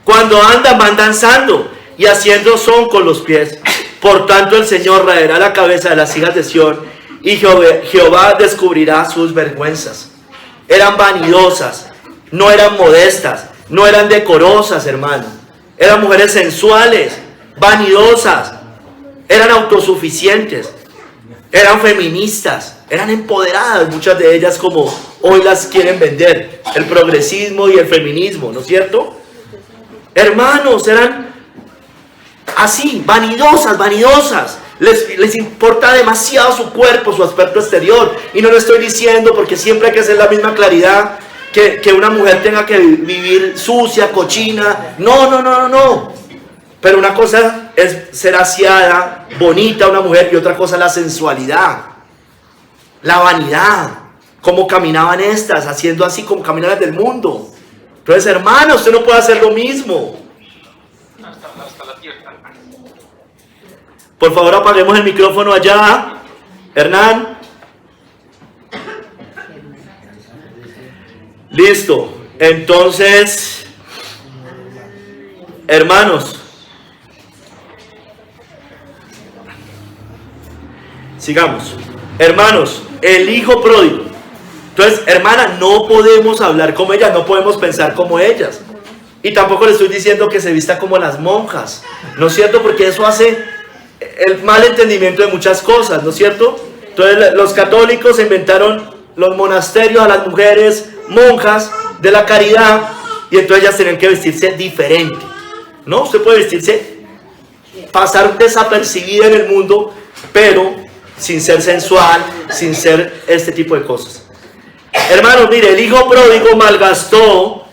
Cuando andan, van danzando y haciendo son con los pies. Por tanto el Señor raerá la cabeza de las hijas de Sión y Jehová descubrirá sus vergüenzas. Eran vanidosas, no eran modestas, no eran decorosas, hermano. Eran mujeres sensuales, vanidosas. Eran autosuficientes, eran feministas, eran empoderadas, muchas de ellas como hoy las quieren vender, el progresismo y el feminismo, ¿no es cierto? Hermanos, eran así, vanidosas, les importa demasiado su cuerpo, su aspecto exterior, y no lo estoy diciendo porque siempre hay que hacer la misma claridad, que una mujer tenga que vivir sucia, cochina, no. Pero una cosa es ser aseada, bonita una mujer, y otra cosa es la sensualidad, la vanidad, como caminaban estas, haciendo así como caminan del mundo. Entonces, hermano, usted no puede hacer lo mismo. Hasta la tierra. Por favor, apaguemos el micrófono allá, Hernán. Listo. Entonces, hermanos, sigamos. Hermanos, el hijo pródigo. Entonces, hermana, no podemos hablar como ellas, no podemos pensar como ellas. Y tampoco le estoy diciendo que se vista como las monjas, ¿no es cierto? Porque eso hace el mal entendimiento de muchas cosas, ¿no es cierto? Entonces, los católicos inventaron los monasterios a las mujeres monjas de la caridad y entonces ellas tenían que vestirse diferente. No, usted puede vestirse, pasar desapercibida en el mundo, pero sin ser sensual, sin ser este tipo de cosas. Hermanos, mire, el hijo pródigo malgastó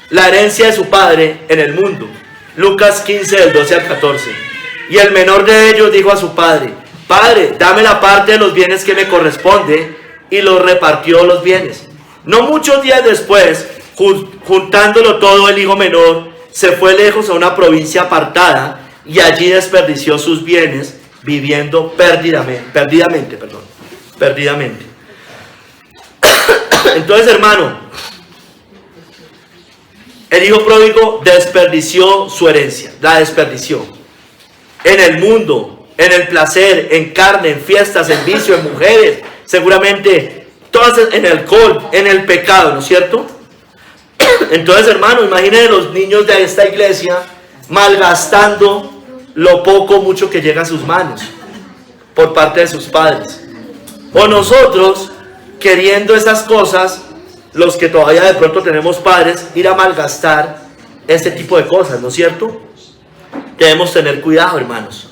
la herencia de su padre en el mundo. Lucas 15, del 12 al 14. Y el menor de ellos dijo a su padre: Padre, dame la parte de los bienes que me corresponde, y los repartió los bienes. No muchos días después, juntándolo todo, el hijo menor se fue lejos a una provincia apartada y allí desperdició sus bienes viviendo perdidamente. Entonces, hermano, el hijo pródigo desperdició su herencia, la desperdició en el mundo, en el placer, en carne, en fiestas, en vicio, en mujeres, seguramente todas, en el alcohol, en el pecado, ¿no es cierto? Entonces, hermano, imagínense los niños de esta iglesia malgastando lo poco, mucho que llega a sus manos por parte de sus padres. O nosotros queriendo esas cosas, los que todavía de pronto tenemos padres, ir a malgastar este tipo de cosas, ¿no es cierto? Debemos tener cuidado, hermanos.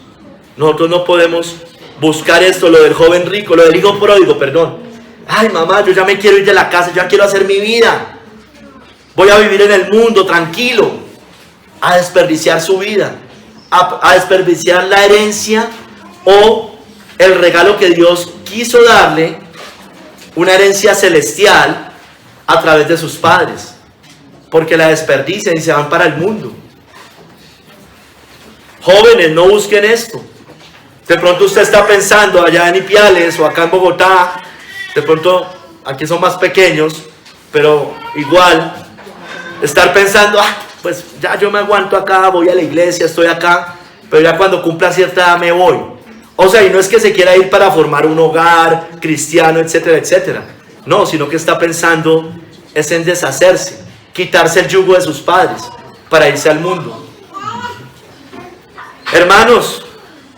Nosotros no podemos buscar esto, lo del joven rico, lo del hijo pródigo, perdón. Ay, mamá, yo ya me quiero ir de la casa, ya quiero hacer mi vida. Voy a vivir en el mundo tranquilo. A desperdiciar su vida, a desperdiciar la herencia o el regalo que Dios quiso darle, una herencia celestial a través de sus padres, porque la desperdician y se van para el mundo. Jóvenes, no busquen esto. De pronto usted está pensando allá en Ipiales o acá en Bogotá, de pronto aquí son más pequeños, pero igual, estar pensando, pues ya yo me aguanto acá, voy a la iglesia, estoy acá, pero ya cuando cumpla cierta edad me voy. O sea, y no es que se quiera ir para formar un hogar cristiano, etcétera, etcétera. No, sino que está pensando es en deshacerse, quitarse el yugo de sus padres para irse al mundo. Hermanos,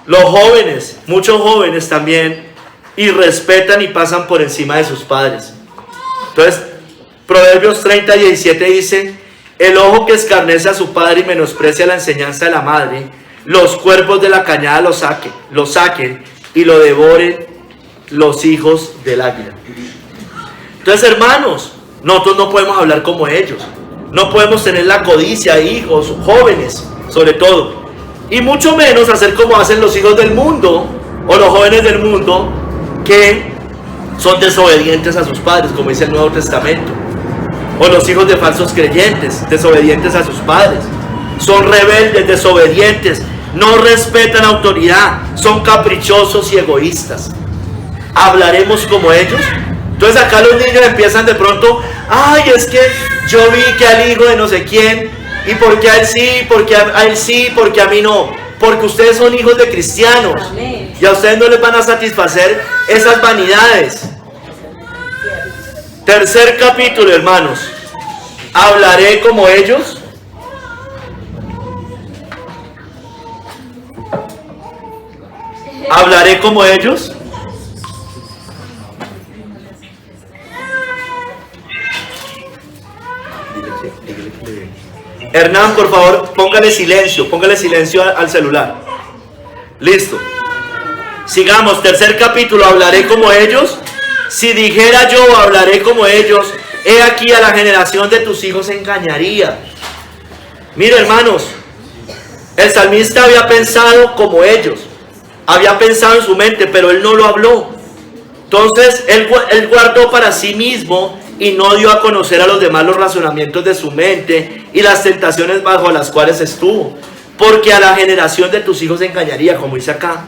los jóvenes, muchos jóvenes también, irrespetan y pasan por encima de sus padres. Entonces, Proverbios 30:17 dice: el ojo que escarnece a su padre y menosprecia la enseñanza de la madre, los cuervos de la cañada lo saquen y lo devoren los hijos del águila. Entonces, hermanos, nosotros no podemos hablar como ellos, no podemos tener la codicia, hijos, jóvenes, sobre todo, y mucho menos hacer como hacen los hijos del mundo o los jóvenes del mundo que son desobedientes a sus padres, como dice el Nuevo Testamento, o los hijos de falsos creyentes, desobedientes a sus padres, son rebeldes, desobedientes, no respetan autoridad, son caprichosos y egoístas. ¿Hablaremos como ellos? Entonces acá los niños empiezan de pronto: ay, es que yo vi que al hijo de no sé quién, y porque a él sí, porque a él sí, porque a mí no. Porque ustedes son hijos de cristianos. Amén. Y a ustedes no les van a satisfacer esas vanidades. Tercer capítulo, hermanos. ¿Hablaré como ellos? ¿Hablaré como ellos? Hernán, por favor, póngale silencio al celular. Listo. Sigamos, tercer capítulo, ¿hablaré como ellos? Si dijera yo, hablaré como ellos, he aquí a la generación de tus hijos engañaría. Mire, hermanos, el salmista había pensado como ellos, había pensado en su mente, pero él no lo habló. Entonces, él guardó para sí mismo y no dio a conocer a los demás los razonamientos de su mente y las tentaciones bajo las cuales estuvo. Porque a la generación de tus hijos engañaría, como dice acá.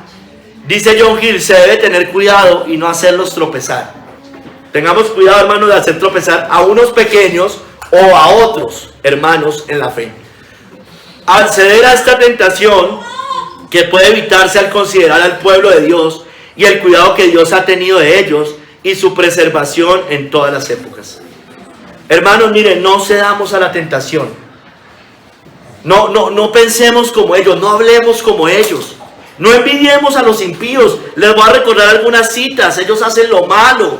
Dice John Hill, se debe tener cuidado y no hacerlos tropezar. Tengamos cuidado, hermanos, de hacer tropezar a unos pequeños o a otros hermanos en la fe. Al ceder a esta tentación, que puede evitarse al considerar al pueblo de Dios y el cuidado que Dios ha tenido de ellos y su preservación en todas las épocas. Hermanos, miren, no cedamos a la tentación. No pensemos como ellos, no hablemos como ellos. No envidiemos a los impíos. Les voy a recordar algunas citas. Ellos hacen lo malo.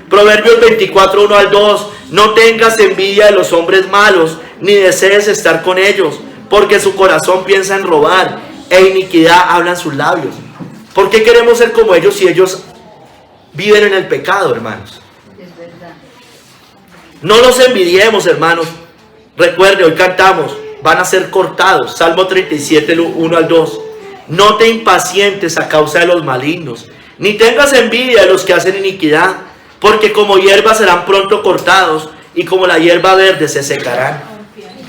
Proverbios 24:1-2. No tengas envidia de los hombres malos, ni desees estar con ellos, porque su corazón piensa en robar, e iniquidad hablan sus labios. ¿Por qué queremos ser como ellos si ellos viven en el pecado, hermanos? No los envidiemos, hermanos. Recuerde, hoy cantamos, van a ser cortados. Salmo 37, 1 al 2. No te impacientes a causa de los malignos, ni tengas envidia de los que hacen iniquidad, porque como hierba serán pronto cortados, y como la hierba verde se secarán.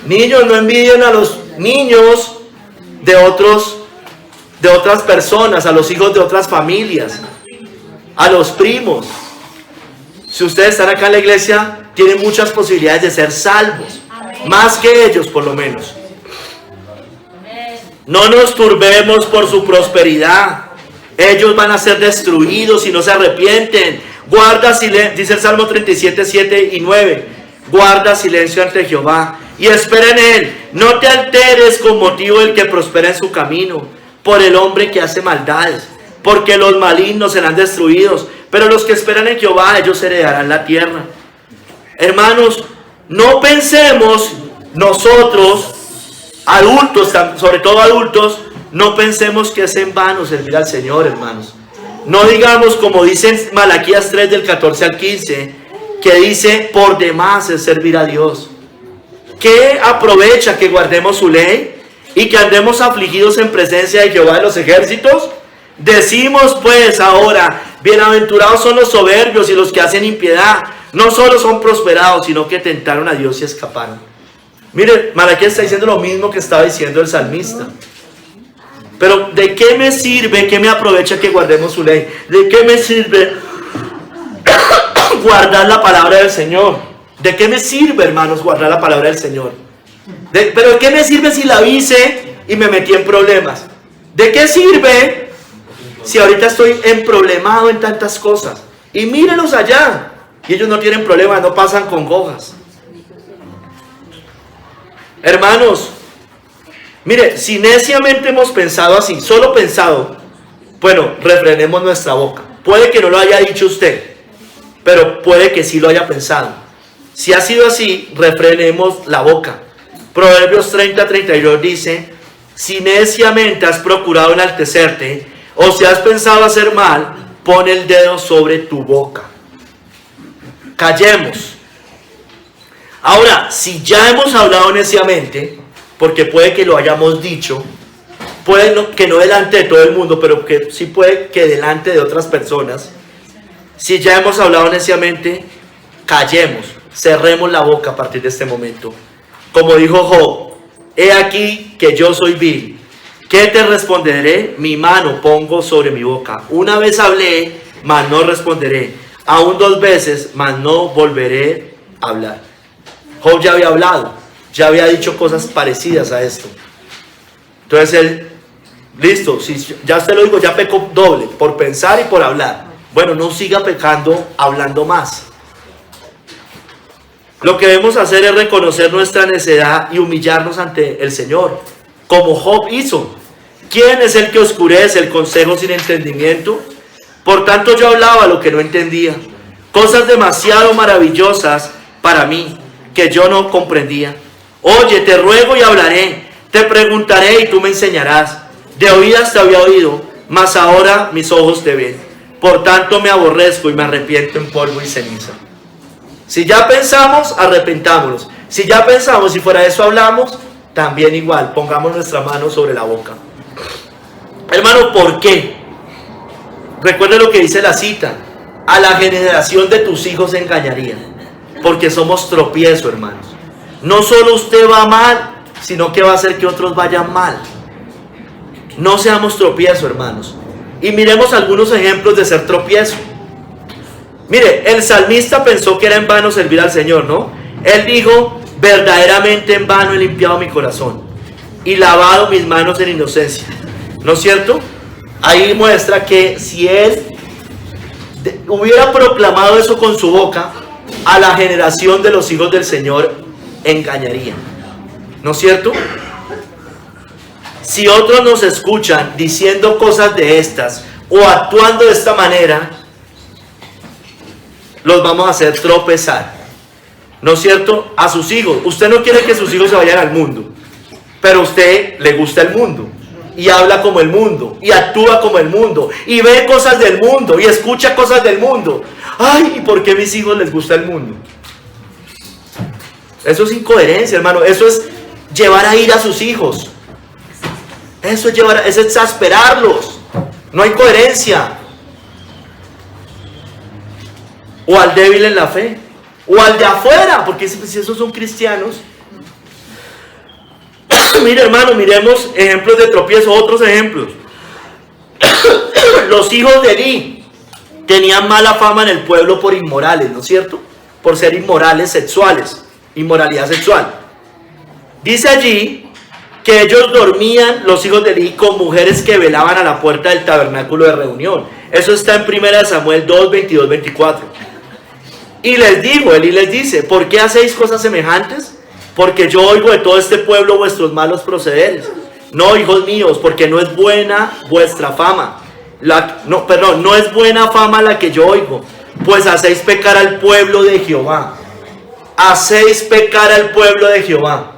Niños, no envidien a los niños de otras personas, a los hijos de otras familias, a los primos. Si ustedes están acá en la iglesia, tienen muchas posibilidades de ser salvos, más que ellos por lo menos. No nos turbemos por su prosperidad. Ellos van a ser destruidos si no se arrepienten. Guarda silencio, dice el Salmo 37, 7 y 9. Guarda silencio ante Jehová y espera en él. No te alteres con motivo del que prospera en su camino, por el hombre que hace maldades, porque los malignos serán destruidos, pero los que esperan en Jehová, ellos heredarán la tierra. Hermanos, no pensemos nosotros, adultos, sobre todo adultos, no pensemos que es en vano servir al Señor, hermanos. No digamos como dice Malaquías 3 del 14 al 15, que dice por demás es servir a Dios. ¿Qué aprovecha que guardemos su ley y que andemos afligidos en presencia de Jehová de los ejércitos? Decimos pues ahora, bienaventurados son los soberbios y los que hacen impiedad. No solo son prosperados, sino que tentaron a Dios y escaparon. Mire, Malaquías está diciendo lo mismo que estaba diciendo el salmista. Pero ¿de qué me sirve, qué me aprovecha que guardemos su ley? ¿De qué me sirve guardar la palabra del Señor? ¿De qué me sirve, hermanos, guardar la palabra del Señor? ¿Pero de qué me sirve si la hice y me metí en problemas? ¿De qué sirve si ahorita estoy emproblemado en tantas cosas? Y mírenlos allá. Y ellos no tienen problemas, no pasan congojas. Hermanos, mire, si neciamente hemos pensado así, solo pensado, bueno, refrenemos nuestra boca. Puede que no lo haya dicho usted, pero puede que sí lo haya pensado. Si ha sido así, refrenemos la boca. Proverbios 30-32 dice, si neciamente has procurado enaltecerte, o si has pensado hacer mal, pon el dedo sobre tu boca. Callemos. Ahora, si ya hemos hablado neciamente, porque puede que lo hayamos dicho, puede que no delante de todo el mundo, pero que sí puede que delante de otras personas, si ya hemos hablado neciamente, callemos, cerremos la boca a partir de este momento. Como dijo Job, he aquí que yo soy vil, ¿qué te responderé? Mi mano pongo sobre mi boca. Una vez hablé, mas no responderé. Aún 2 veces, mas no volveré a hablar. Job ya había hablado, ya había dicho cosas parecidas a esto. Entonces él, listo, si ya usted lo dijo, ya pecó doble, por pensar y por hablar. Bueno, no siga pecando, hablando más. Lo que debemos hacer es reconocer nuestra necedad y humillarnos ante el Señor, como Job hizo. ¿Quién es el que oscurece el consejo sin entendimiento? Por tanto yo hablaba lo que no entendía, cosas demasiado maravillosas para mí, que yo no comprendía. Oye, te ruego y hablaré, te preguntaré y tú me enseñarás. De oídas te había oído, mas ahora mis ojos te ven. Por tanto me aborrezco y me arrepiento en polvo y ceniza. Si ya pensamos, arrepentámonos. Si ya pensamos y fuera de eso hablamos, también igual, pongamos nuestra mano sobre la boca. Hermano, ¿por qué? Recuerde lo que dice la cita. A la generación de tus hijos engañaría. Porque somos tropiezo, hermanos. No solo usted va mal, sino que va a hacer que otros vayan mal. No seamos tropiezo, hermanos. Y miremos algunos ejemplos de ser tropiezo. Mire, el salmista pensó que era en vano servir al Señor, ¿no? Él dijo, verdaderamente en vano he limpiado mi corazón y lavado mis manos en inocencia. ¿No es cierto? Ahí muestra que si él hubiera proclamado eso con su boca, a la generación de los hijos del Señor engañaría. ¿No es cierto? Si otros nos escuchan diciendo cosas de estas o actuando de esta manera, los vamos a hacer tropezar. ¿no es cierto?, a sus hijos. Usted no quiere que sus hijos se vayan al mundo, pero a usted le gusta el mundo, y habla como el mundo, y actúa como el mundo, y ve cosas del mundo, y escucha cosas del mundo. Ay, ¿y por qué a mis hijos les gusta el mundo? Eso es incoherencia, hermano. Eso es llevar a ir a sus hijos. Eso es exasperarlos. No hay coherencia. O al débil en la fe, o al de afuera, porque si esos son cristianos. Mire, hermano, miremos ejemplos de tropiezo, otros ejemplos. Los hijos de Elí tenían mala fama en el pueblo por inmorales, ¿no es cierto? Por ser inmorales sexuales, inmoralidad sexual. Dice allí que ellos dormían, los hijos de Elí, con mujeres que velaban a la puerta del tabernáculo de reunión. Eso está en 1 Samuel 2, 22, 24. Y les dijo, Elí les dice: ¿por qué hacéis cosas semejantes? Porque yo oigo de todo este pueblo vuestros malos procederes. No, hijos míos, porque no es buena vuestra fama. No es buena fama la que yo oigo, pues hacéis pecar al pueblo de Jehová. Hacéis pecar al pueblo de Jehová.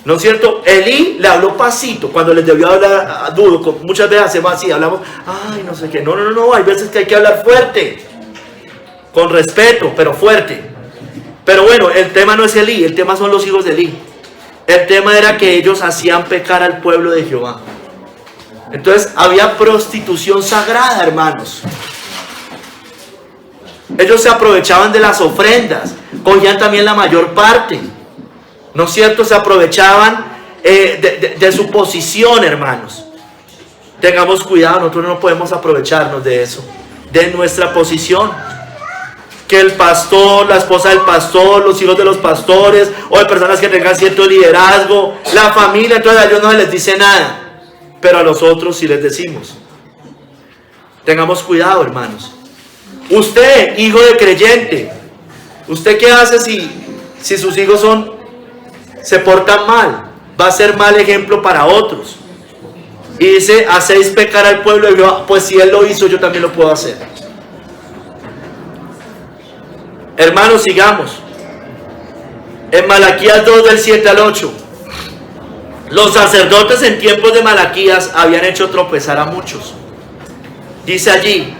¿No es cierto? Elí le habló pasito cuando les debió hablar duro. Muchas veces hacemos así, hablamos, ay, no sé qué. No, hay veces que hay que hablar fuerte, con respeto, pero fuerte. Pero bueno, el tema no es Elí, el tema son los hijos de Elí. El tema era que ellos hacían pecar al pueblo de Jehová. Entonces había prostitución sagrada, hermanos. Ellos se aprovechaban de las ofrendas, cogían también la mayor parte, ¿no es cierto? Se aprovechaban de su posición, hermanos. Tengamos cuidado, nosotros no podemos aprovecharnos de eso, de nuestra posición. Que el pastor, la esposa del pastor, los hijos de los pastores, o de personas que tengan cierto liderazgo, la familia, entonces a ellos no se les dice nada, pero a los otros sí les decimos. Tengamos cuidado, hermanos. Usted, hijo de creyente, ¿usted qué hace si sus hijos se portan mal? Va a ser mal ejemplo para otros. Y dice, hacéis pecar al pueblo de Jehová. Pues si él lo hizo, yo también lo puedo hacer. Hermanos, sigamos. En Malaquías 2, del 7 al 8. Los sacerdotes en tiempos de Malaquías habían hecho tropezar a muchos. Dice allí: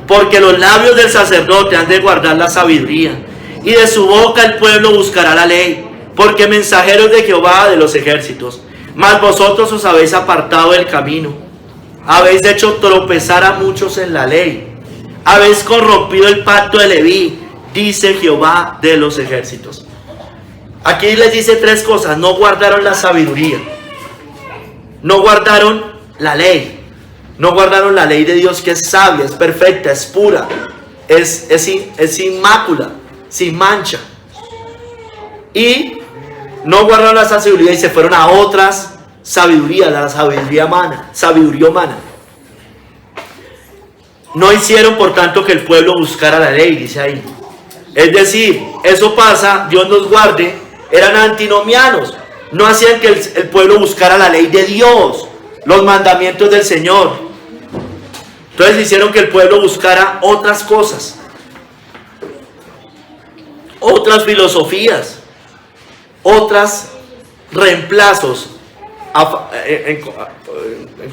porque los labios del sacerdote han de guardar la sabiduría, y de su boca el pueblo buscará la ley, porque mensajeros de Jehová de los ejércitos. Mas vosotros os habéis apartado del camino, habéis hecho tropezar a muchos en la ley, habéis corrompido el pacto de Leví, dice Jehová de los ejércitos. Aquí les dice tres cosas: no guardaron la sabiduría, no guardaron la ley, no guardaron la ley de Dios, que es sabia, es perfecta, es pura, es sin mácula, sin mancha. Y no guardaron la sabiduría y se fueron a otras sabidurías, la sabiduría humana. No hicieron, por tanto, que el pueblo buscara la ley, dice ahí. Es decir, eso pasa, Dios nos guarde, eran antinomianos, no hacían que el pueblo buscara la ley de Dios, los mandamientos del Señor. Entonces hicieron que el pueblo buscara otras cosas, otras filosofías, otros reemplazos en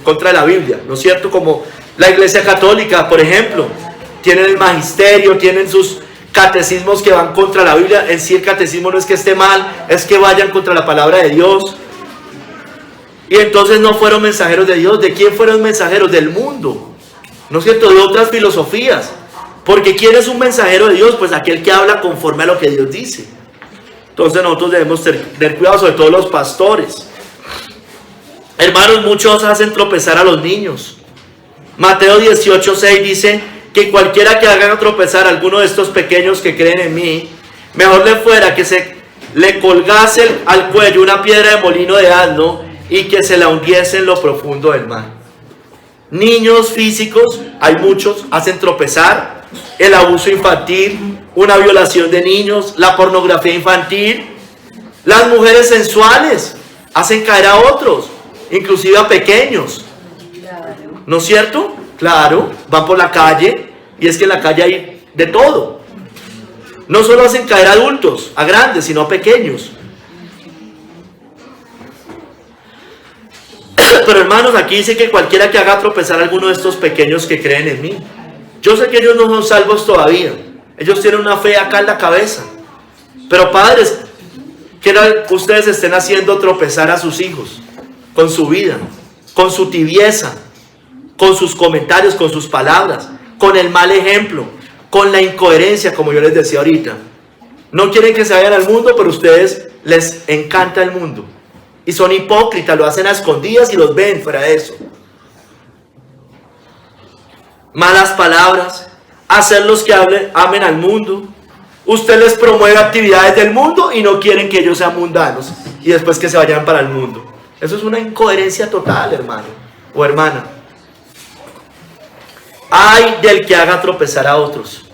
contra de la Biblia, ¿no es cierto? Como la Iglesia Católica, por ejemplo, tienen el magisterio, tienen sus catecismos que van contra la Biblia. En sí el catecismo no es que esté mal, es que vayan contra la palabra de Dios. Y entonces no fueron mensajeros de Dios. ¿De quién fueron mensajeros? Del mundo, ¿no es cierto? De otras filosofías. Porque ¿quién es un mensajero de Dios? Pues aquel que habla conforme a lo que Dios dice. Entonces nosotros debemos tener cuidado, sobre todo los pastores. Hermanos, muchos hacen tropezar a los niños. Mateo 18:6 dice que cualquiera que haga tropezar a alguno de estos pequeños que creen en mí, mejor le fuera que se le colgase al cuello una piedra de molino de asno y que se la hundiese en lo profundo del mar. Niños físicos, hay muchos, hacen tropezar. El abuso infantil, una violación de niños, la pornografía infantil. Las mujeres sensuales hacen caer a otros, inclusive a pequeños. ¿No es cierto? Claro, van por la calle, y es que en la calle hay de todo. No solo hacen caer a adultos, a grandes, sino a pequeños. Pero hermanos, aquí dice que cualquiera que haga tropezar a alguno de estos pequeños que creen en mí. Yo sé que ellos no son salvos todavía. Ellos tienen una fe acá en la cabeza. Pero padres, que ustedes estén haciendo tropezar a sus hijos con su vida, con su tibieza, con sus comentarios, con sus palabras, con el mal ejemplo, con la incoherencia, como yo les decía ahorita. No quieren que se vayan al mundo, pero a ustedes les encanta el mundo. Y son hipócritas, lo hacen a escondidas y los ven fuera de eso. Malas palabras, hacerlos que amen al mundo. Usted les promueve actividades del mundo y no quieren que ellos sean mundanos y después que se vayan para el mundo. Eso es una incoherencia total, hermano o hermana. Ay del que haga tropezar a otros.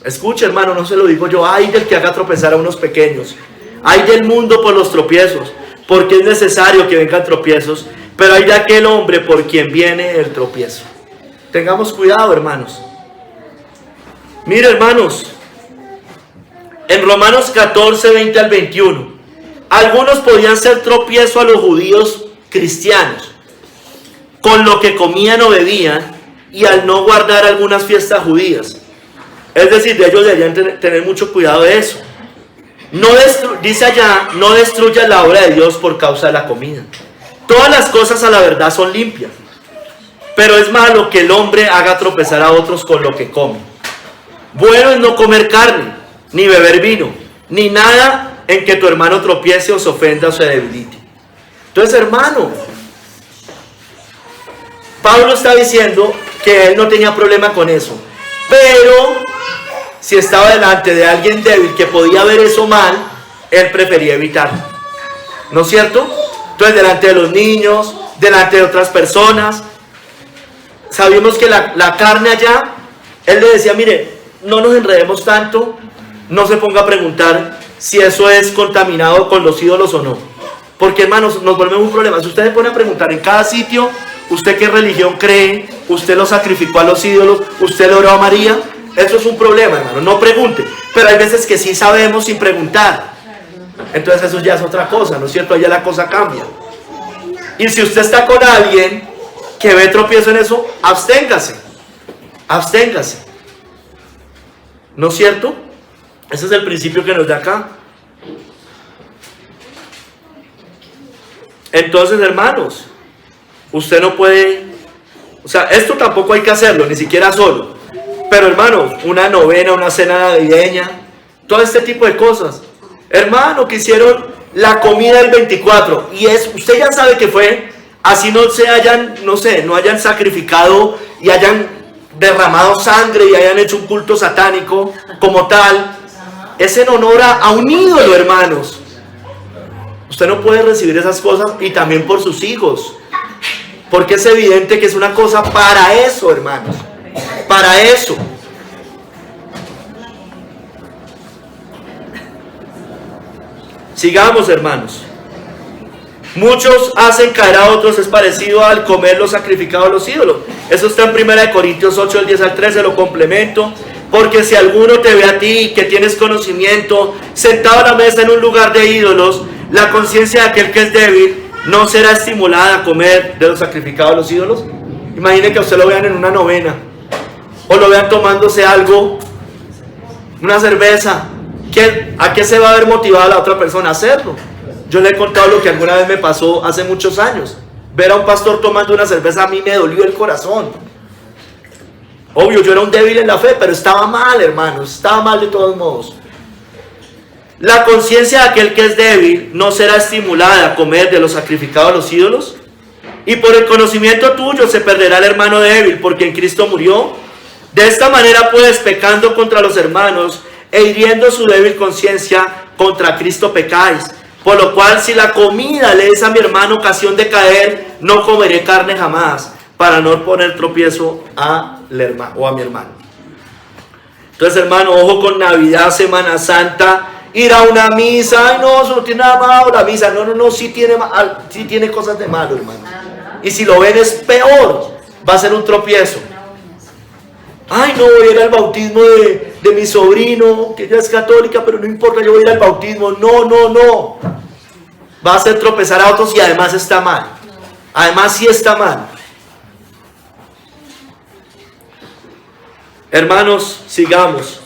Escuche, hermano, no se lo digo yo. Ay del que haga tropezar a unos pequeños. Ay del mundo por los tropiezos, porque es necesario que vengan tropiezos, pero hay de aquel hombre por quien viene el tropiezo. Tengamos cuidado, hermanos. Mire, hermanos, en Romanos 14, 20 al 21, algunos podían ser tropiezo a los judíos cristianos, con lo que comían o bebían, y al no guardar algunas fiestas judías. Es decir, ellos deberían tener mucho cuidado de eso. Dice allá, no destruya la obra de Dios por causa de la comida. Todas las cosas a la verdad son limpias, pero es malo que el hombre haga tropezar a otros con lo que come. Bueno es no comer carne, ni beber vino, ni nada en que tu hermano tropiece o se ofenda o se debilite. Entonces, hermano, Pablo está diciendo que él no tenía problema con eso, pero si estaba delante de alguien débil que podía ver eso mal, él prefería evitarlo. ¿No es cierto? Entonces, delante de los niños, delante de otras personas, sabíamos que la carne allá, él le decía, mire, no nos enredemos tanto, no se ponga a preguntar si eso es contaminado con los ídolos o no. Porque, hermanos, nos volvemos un problema. Si usted se pone a preguntar en cada sitio, ¿usted qué religión cree? ¿Usted lo sacrificó a los ídolos? ¿Usted le oró a María? Eso es un problema, hermano. No pregunte. Pero hay veces que sí sabemos sin preguntar. Entonces eso ya es otra cosa, ¿no es cierto? Allá la cosa cambia. Y si usted está con alguien que ve tropiezo en eso, absténgase. Absténgase. ¿No es cierto? Ese es el principio que nos da acá. Entonces, hermanos, usted no puede, o sea, esto tampoco hay que hacerlo, ni siquiera solo. Pero, hermanos, una novena, una cena navideña, todo este tipo de cosas. Hermano, que hicieron la comida del 24, y usted ya sabe que fue, así no se hayan, no sé, no hayan sacrificado y hayan derramado sangre y hayan hecho un culto satánico como tal. Es en honor a un ídolo, hermanos. Usted no puede recibir esas cosas, y también por sus hijos, porque es evidente que es una cosa para eso, hermanos, para eso. Sigamos, hermanos. Muchos hacen caer a otros, es parecido al comer los sacrificados a los ídolos. Eso está en 1 Corintios 8, del 10 al 13, lo complemento. Porque si alguno te ve a ti, que tienes conocimiento, sentado a la mesa en un lugar de ídolos, la conciencia de aquel que es débil no será estimulada a comer de los sacrificados a los ídolos. Imaginen que a usted lo vean en una novena, o lo vean tomándose algo, una cerveza. ¿A qué se va a ver motivada la otra persona a hacerlo? Yo le he contado lo que alguna vez me pasó hace muchos años. Ver a un pastor tomando una cerveza a mí me dolió el corazón. Obvio, yo era un débil en la fe, pero estaba mal, hermanos, estaba mal de todos modos. La conciencia de aquel que es débil no será estimulada a comer de los sacrificados a los ídolos, y por el conocimiento tuyo se perderá el hermano débil, porque en Cristo murió. De esta manera, pues, pecando contra los hermanos e hiriendo su débil conciencia, contra Cristo pecáis. Por lo cual, si la comida le es a mi hermano ocasión de caer, no comeré carne jamás, para no poner tropiezo al hermano o a mi hermano. Entonces, hermano, ojo con Navidad, Semana Santa, ir a una misa. Ay, no, eso no tiene nada malo la misa. No, sí tiene cosas de malo, hermano. Y si lo ven es peor, va a ser un tropiezo. Ay, no voy a ir al bautismo de mi sobrino, que ella es católica, pero no importa, yo voy a ir al bautismo. No, no, no. Va a hacer tropezar a otros y además está mal. Además sí está mal. Hermanos, sigamos.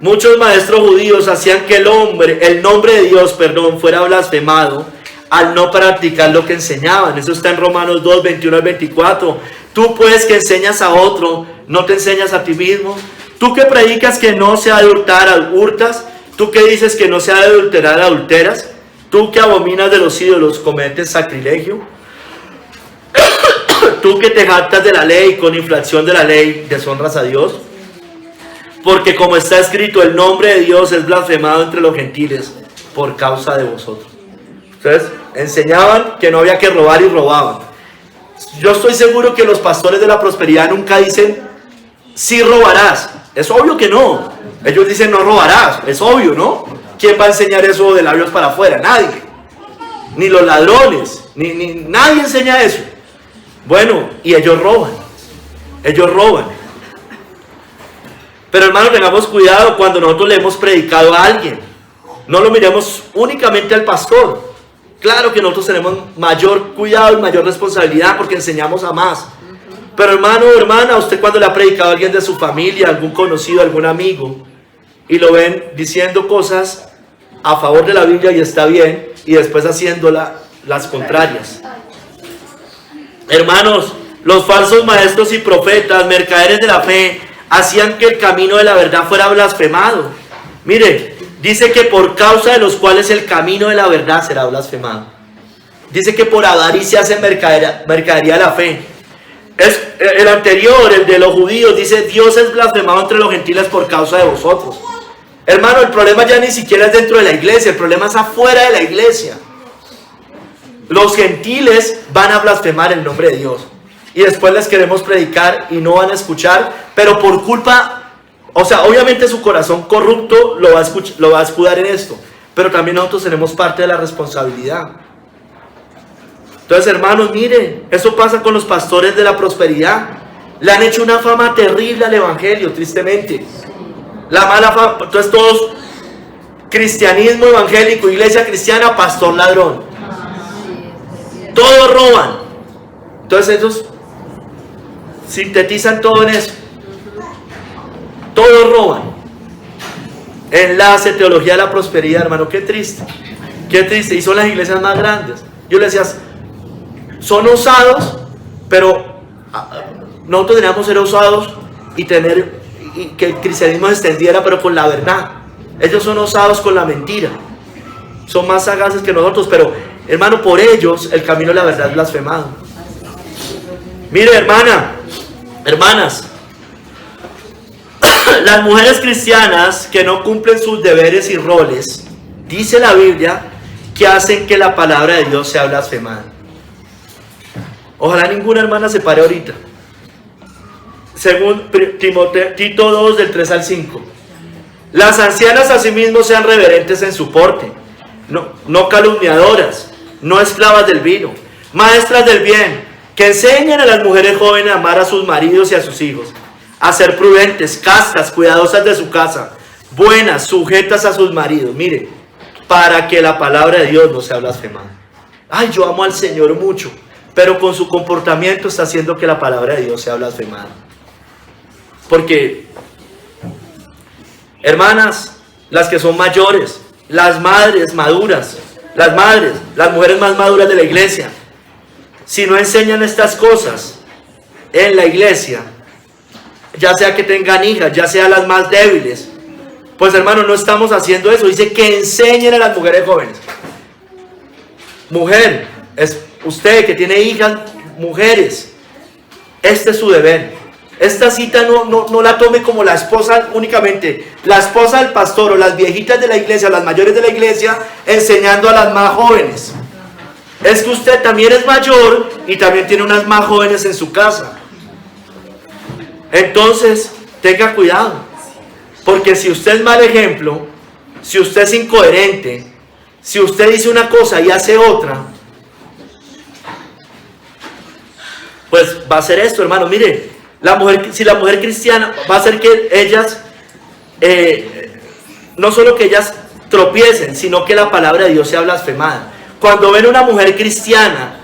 Muchos maestros judíos hacían que el nombre de Dios, fuera blasfemado al no practicar lo que enseñaban. Eso está en Romanos 2, 21 al 24. Tú pues que enseñas a otro, ¿no te enseñas a ti mismo? Tú que predicas que no se ha de hurtar, hurtas. Tú que dices que no se ha de adulterar, adulteras. Tú que abominas de los ídolos, cometes sacrilegio. Tú que te jactas de la ley, con infracción de la ley, deshonras a Dios. Porque como está escrito, el nombre de Dios es blasfemado entre los gentiles por causa de vosotros. Entonces, enseñaban que no había que robar y robaban. Yo estoy seguro que los pastores de la prosperidad nunca dicen, sí robarás. Es obvio que no. Ellos dicen, no robarás. Es obvio, ¿no? ¿Quién va a enseñar eso de labios para afuera? Nadie. Ni los ladrones. Nadie enseña eso. Bueno, y ellos roban. Ellos roban. Pero hermanos, tengamos cuidado cuando nosotros le hemos predicado a alguien. No lo miremos únicamente al pastor. Claro que nosotros tenemos mayor cuidado y mayor responsabilidad porque enseñamos a más. Pero hermano o hermana, usted cuando le ha predicado a alguien de su familia, algún conocido, algún amigo, y lo ven diciendo cosas a favor de la Biblia y está bien, y después haciendo las contrarias. Hermanos, los falsos maestros y profetas, mercaderes de la fe, hacían que el camino de la verdad fuera blasfemado. Mire, dice que por causa de los cuales el camino de la verdad será blasfemado. Dice que por avaricia hacen mercadería de la fe. El anterior, el de los judíos, dice Dios es blasfemado entre los gentiles por causa de vosotros. Hermano, el problema ya ni siquiera es dentro de la iglesia, el problema es afuera de la iglesia. Los gentiles van a blasfemar el nombre de Dios. Y después les queremos predicar y no van a escuchar, pero por culpa, o sea, obviamente su corazón corrupto lo va a escudar en esto, pero también nosotros tenemos parte de la responsabilidad. Entonces, hermanos, miren, eso pasa con los pastores de la prosperidad. Le han hecho una fama terrible al evangelio, tristemente. La mala fama, entonces todos, cristianismo evangélico, iglesia cristiana, pastor ladrón. Todos roban. Entonces ellos sintetizan todo en eso. Todos roban. Enlace, teología de la prosperidad, hermano, qué triste. Qué triste. Y son las iglesias más grandes. Yo les decía, son osados, pero nosotros teníamos que ser osados y que el cristianismo se extendiera, pero con la verdad. Ellos son osados con la mentira. Son más sagaces que nosotros, pero hermano, por ellos el camino de la verdad es blasfemado. Mire, hermanas, las mujeres cristianas que no cumplen sus deberes y roles, dice la Biblia, que hacen que la palabra de Dios sea blasfemada. Ojalá ninguna hermana se pare ahorita. Según Tito 2, del 3 al 5. Las ancianas asimismo sean reverentes en su porte, no calumniadoras, no esclavas del vino, maestras del bien, que enseñen a las mujeres jóvenes a amar a sus maridos y a sus hijos, a ser prudentes, castas, cuidadosas de su casa, buenas, sujetas a sus maridos. Mire, para que la palabra de Dios no sea blasfemada. Ay, yo amo al Señor mucho, pero con su comportamiento está haciendo que la palabra de Dios sea blasfemada. Porque, hermanas, las que son mayores, las madres maduras, las mujeres más maduras de la iglesia, si no enseñan estas cosas en la iglesia, ya sea que tengan hijas, ya sea las más débiles, pues hermano, no estamos haciendo eso. Dice que enseñen a las mujeres jóvenes. Mujer, es usted que tiene hijas, mujeres, este es su deber. Esta cita no la tome como la esposa únicamente, la esposa del pastor o las viejitas de la iglesia, las mayores de la iglesia, enseñando a las más jóvenes. Es que usted también es mayor y también tiene unas más jóvenes en su casa. Entonces, tenga cuidado, porque si usted es mal ejemplo, si usted es incoherente, si usted dice una cosa y hace otra, pues va a ser esto, hermano. Mire, Si la mujer cristiana va a hacer que ellas, no solo que ellas tropiecen, sino que la palabra de Dios sea blasfemada. Cuando ven una mujer cristiana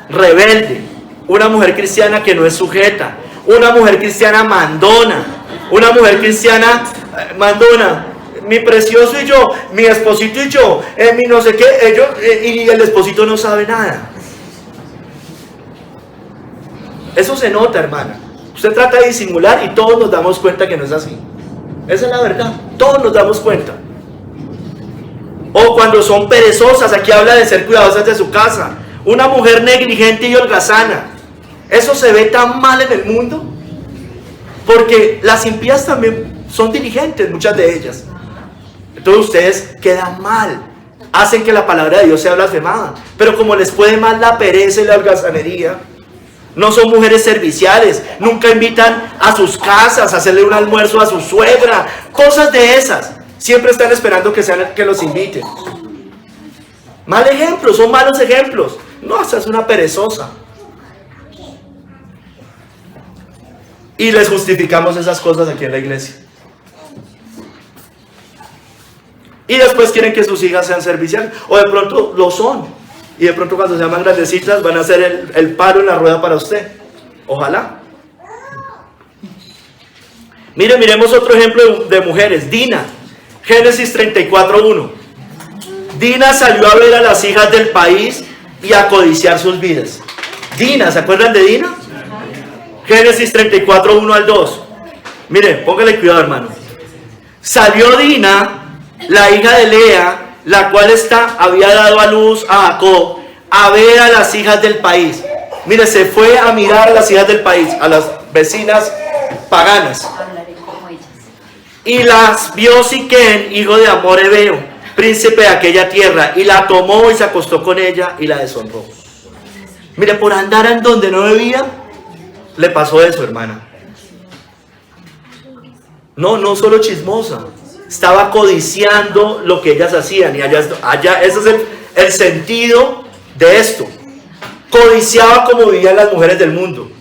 rebelde, una mujer cristiana que no es sujeta, una mujer cristiana mandona, una mujer cristiana mandona, mi precioso y yo, mi esposito y yo, mi no sé qué, ellos, y el esposito no sabe nada. Eso se nota, hermana. Usted trata de disimular y todos nos damos cuenta que no es así. Esa es la verdad, todos nos damos cuenta. O cuando son perezosas, aquí habla de ser cuidadosas de su casa. Una mujer negligente y holgazana. Eso se ve tan mal en el mundo, porque las impías también son diligentes, muchas de ellas. Entonces ustedes quedan mal, hacen que la palabra de Dios sea blasfemada. Pero como les puede mal la pereza y la holgazanería, no son mujeres serviciales, nunca invitan a sus casas a hacerle un almuerzo a su suegra, cosas de esas. Siempre están esperando que los inviten. Mal ejemplo, son malos ejemplos. No, esa es una perezosa. Y les justificamos esas cosas aquí en la iglesia. Y después quieren que sus hijas sean serviciales. O de pronto lo son. Y de pronto cuando se llaman grandecitas van a hacer el paro en la rueda para usted. Ojalá. Miremos otro ejemplo de mujeres. Dina. Génesis 34:1. Dina salió a ver a las hijas del país y a codiciar sus vidas. Dina, ¿se acuerdan de Dina? Génesis 34:1 al 2. Miren, póngale cuidado, hermano. Salió Dina, la hija de Lea, la cual había dado a luz a Jacob, a ver a las hijas del país. Mire, se fue a mirar a las hijas del país, a las vecinas paganas. Y las vio Siquén, hijo de Amor Hebeo, príncipe de aquella tierra, y la tomó y se acostó con ella y la deshonró. Mire, por andar en donde no debía, le pasó eso, hermana. No solo chismosa, estaba codiciando lo que ellas hacían, y allá ese es el sentido de esto. Codiciaba como vivían las mujeres del mundo.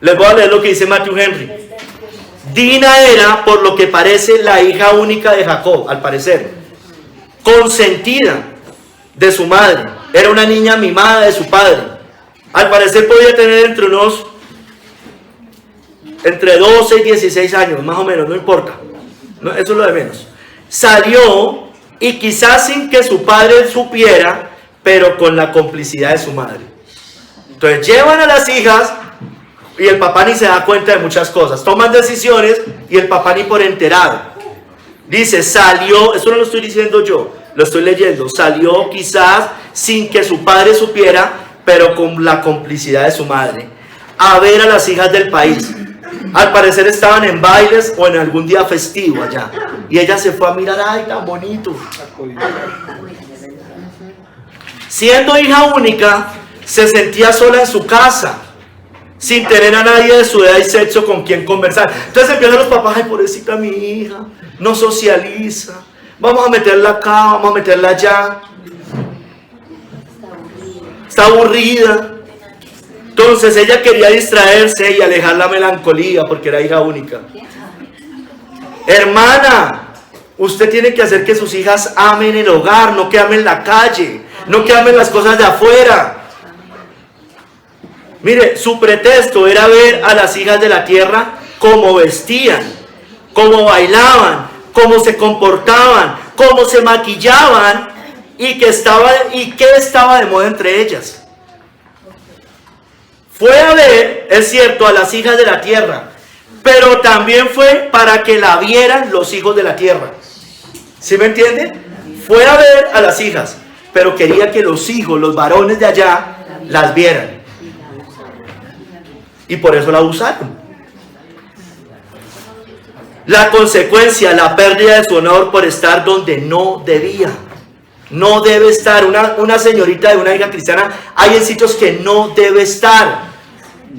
Les voy a leer lo que dice Matthew Henry. Dina era, por lo que parece, la hija única de Jacob, al parecer, consentida de su madre. Era una niña mimada de su padre. Al parecer podía tener entre 12 y 16 años, más o menos, no importa. No, eso es lo de menos. Salió, y quizás sin que su padre supiera, pero con la complicidad de su madre. Entonces llevan a las hijas, y el papá ni se da cuenta de muchas cosas. Toman decisiones y el papá ni por enterado. Dice, salió, eso no lo estoy diciendo yo, lo estoy leyendo. Salió quizás sin que su padre supiera, pero con la complicidad de su madre, a ver a las hijas del país. Al parecer estaban en bailes o en algún día festivo allá. Y ella se fue a mirar, ay, tan bonito. Siendo hija única, se sentía sola en su casa, sin tener a nadie de su edad y sexo con quien conversar. Entonces empiezan los papás, ay, pobrecita mi hija, no socializa, vamos a meterla acá, vamos a meterla allá, está aburrida. Entonces ella quería distraerse y alejar la melancolía porque era hija única. Hermana, usted tiene que hacer que sus hijas amen el hogar, no que amen la calle, no que amen las cosas de afuera. Mire, su pretexto era ver a las hijas de la tierra cómo vestían, cómo bailaban, cómo se comportaban, cómo se maquillaban y qué estaba de moda entre ellas. Fue a ver, es cierto, a las hijas de la tierra, pero también fue para que la vieran los hijos de la tierra. ¿Sí me entiende? Fue a ver a las hijas, pero quería que los hijos, los varones de allá, las vieran. Y por eso la abusaron. La consecuencia, la pérdida de su honor por estar donde no debía. No debe estar. Una señorita de una hija cristiana, hay en sitios que no debe estar.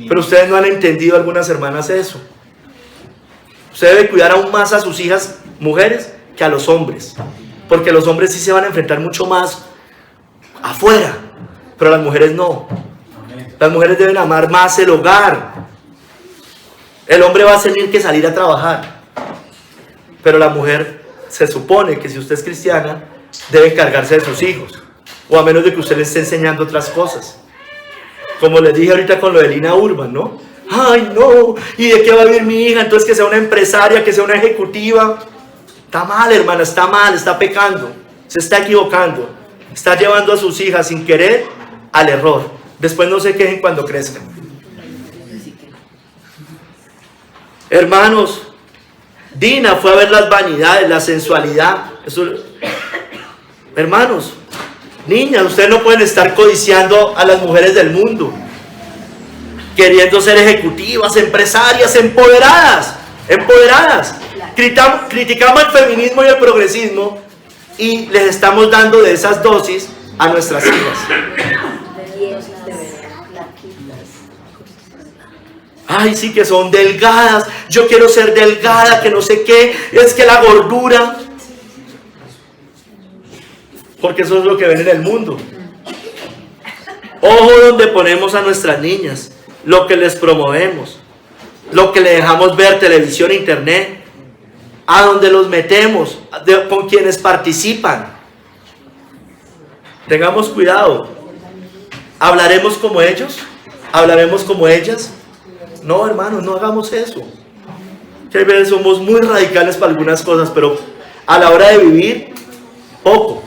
Pero ustedes no han entendido, algunas hermanas, eso. Usted debe cuidar aún más a sus hijas mujeres que a los hombres. Porque los hombres sí se van a enfrentar mucho más afuera. Pero las mujeres no. Las mujeres deben amar más el hogar. El hombre va a tener que salir a trabajar, pero la mujer se supone que si usted es cristiana debe encargarse de sus hijos, o a menos de que usted le esté enseñando otras cosas. Como les dije ahorita con lo de Lina Urban, ¿no? Ay, no, ¿y de qué va a vivir mi hija? Entonces que sea una empresaria, que sea una ejecutiva. Está mal, hermana, está mal, está pecando, se está equivocando, está llevando a sus hijas sin querer al error. Después no se quejen cuando crezcan. Hermanos, Dina fue a ver las vanidades, la sensualidad. Eso, hermanos, niñas, ustedes no pueden estar codiciando a las mujeres del mundo, queriendo ser ejecutivas, empresarias, empoderadas. Criticamos el feminismo y el progresismo y les estamos dando de esas dosis a nuestras hijas. Ay, sí, que son delgadas, yo quiero ser delgada, que no sé qué, es que la gordura. Porque eso es lo que ven en el mundo. Ojo donde ponemos a nuestras niñas, lo que les promovemos, lo que le dejamos ver, televisión, internet, a donde los metemos, con quienes participan. Tengamos cuidado. ¿Hablaremos como ellos? ¿Hablaremos como ellas? No, hermanos, no hagamos eso. Que a veces somos muy radicales para algunas cosas, pero a la hora de vivir, poco.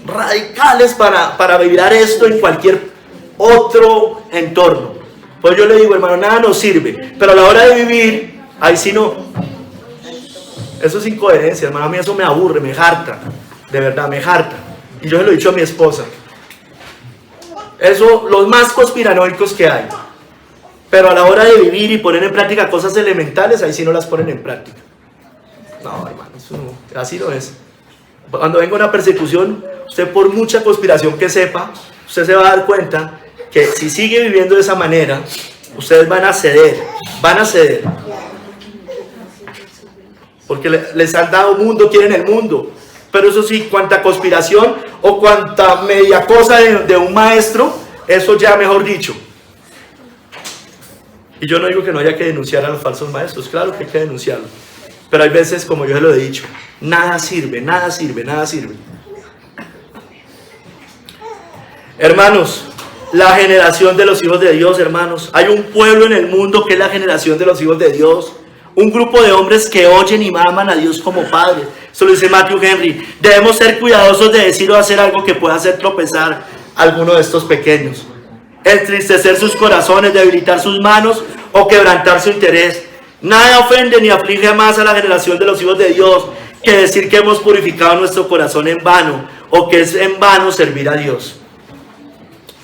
Radicales para vivir esto en cualquier otro entorno. Pues yo le digo, hermano, nada nos sirve, pero a la hora de vivir, ahí sí no. Eso es incoherencia, hermano. A mí eso me aburre, me harta. De verdad, me harta. Y yo se lo he dicho a mi esposa. Eso, los más conspiranoicos que hay. Pero a la hora de vivir y poner en práctica cosas elementales, ahí sí no las ponen en práctica. No, hermano, eso no, así no es. Cuando venga una persecución, usted por mucha conspiración que sepa, usted se va a dar cuenta que si sigue viviendo de esa manera, ustedes van a ceder, porque les han dado mundo, quieren el mundo. Pero eso sí, cuanta conspiración o cuanta media cosa de un maestro, eso ya mejor dicho. Y yo no digo que no haya que denunciar a los falsos maestros, claro que hay que denunciarlo. Pero hay veces, como yo se lo he dicho, nada sirve. Hermanos, la generación de los hijos de Dios, hermanos. Hay un pueblo en el mundo que es la generación de los hijos de Dios. Un grupo de hombres que oyen y aman a Dios como Padre. Eso lo dice Matthew Henry. Debemos ser cuidadosos de decir o hacer algo que pueda hacer tropezar a alguno de estos pequeños. Entristecer sus corazones, debilitar sus manos o quebrantar su interés. Nada ofende ni aflige más a la generación de los hijos de Dios que decir que hemos purificado nuestro corazón en vano o que es en vano servir a Dios.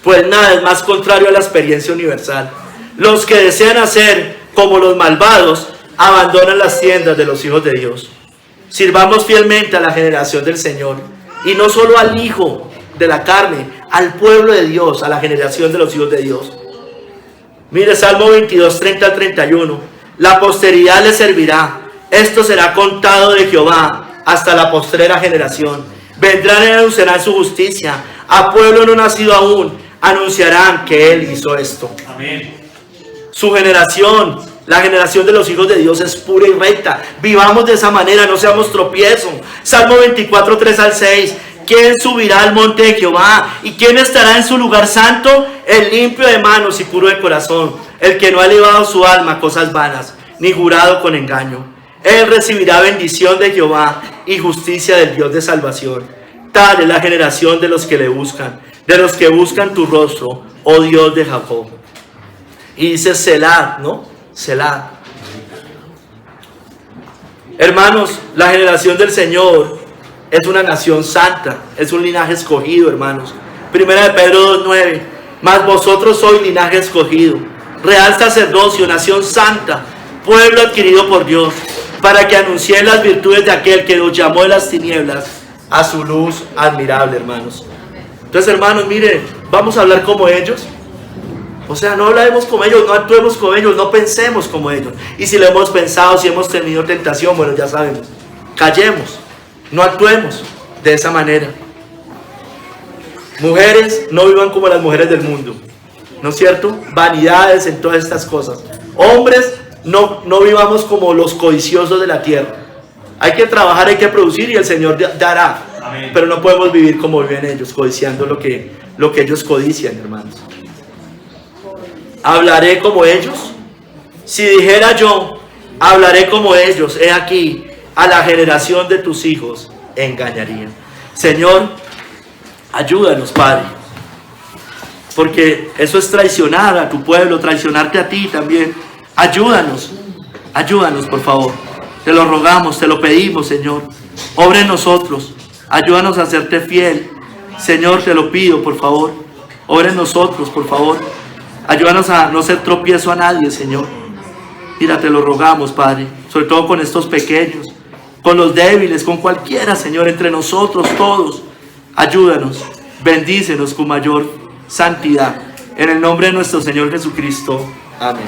Pues nada es más contrario a la experiencia universal. Los que desean hacer como los malvados abandonan las tiendas de los hijos de Dios. Sirvamos fielmente a la generación del Señor y no solo al Hijo de la carne, al pueblo de Dios, a la generación de los hijos de Dios. Mire Salmo 22, 30 al 31. La posteridad le servirá. Esto será contado de Jehová hasta la postrera generación. Vendrán y anunciarán su justicia. A pueblo no nacido aún, anunciarán que Él hizo esto. Amén. Su generación, la generación de los hijos de Dios es pura y recta. Vivamos de esa manera, no seamos tropiezo. Salmo 24, 3 al 6. ¿Quién subirá al monte de Jehová? ¿Y quién estará en su lugar santo? El limpio de manos y puro de corazón, el que no ha elevado su alma a cosas vanas, ni jurado con engaño. Él recibirá bendición de Jehová y justicia del Dios de salvación. Tal es la generación de los que le buscan, de los que buscan tu rostro, oh Dios de Jacob. Y dice Selah, ¿no? Selah. Hermanos, la generación del Señor es una nación santa, es un linaje escogido, hermanos. Primera de Pedro 2:9. Mas vosotros sois linaje escogido, real sacerdocio, nación santa, pueblo adquirido por Dios, para que anunciéis las virtudes de aquel que nos llamó de las tinieblas a su luz admirable, hermanos. Entonces, hermanos, miren, vamos a hablar como ellos. O sea, no hablaremos como ellos, no actuemos como ellos, no pensemos como ellos. Y si lo hemos pensado, si hemos tenido tentación, bueno, ya sabemos, callemos. No actuemos de esa manera. Mujeres, no vivan como las mujeres del mundo, ¿no es cierto? Vanidades en todas estas cosas. Hombres, no vivamos como los codiciosos de la tierra. Hay que trabajar, hay que producir y el Señor dará. Amén. Pero no podemos vivir como viven ellos, codiciando lo que ellos codician, hermanos. ¿Hablaré como ellos? Si dijera yo, hablaré como ellos, he aquí, a la generación de tus hijos engañaría. Señor, ayúdanos, Padre, porque eso es traicionar a tu pueblo, traicionarte a ti también. Ayúdanos, por favor. Te lo rogamos, te lo pedimos, Señor. Obra en nosotros, ayúdanos a serte fiel. Señor, te lo pido, por favor. Obra en nosotros, por favor. Ayúdanos a no ser tropiezo a nadie, Señor. Mira, te lo rogamos, Padre, sobre todo con estos pequeños, con los débiles, con cualquiera, Señor, entre nosotros todos. Ayúdanos, bendícenos con mayor santidad. En el nombre de nuestro Señor Jesucristo. Amén.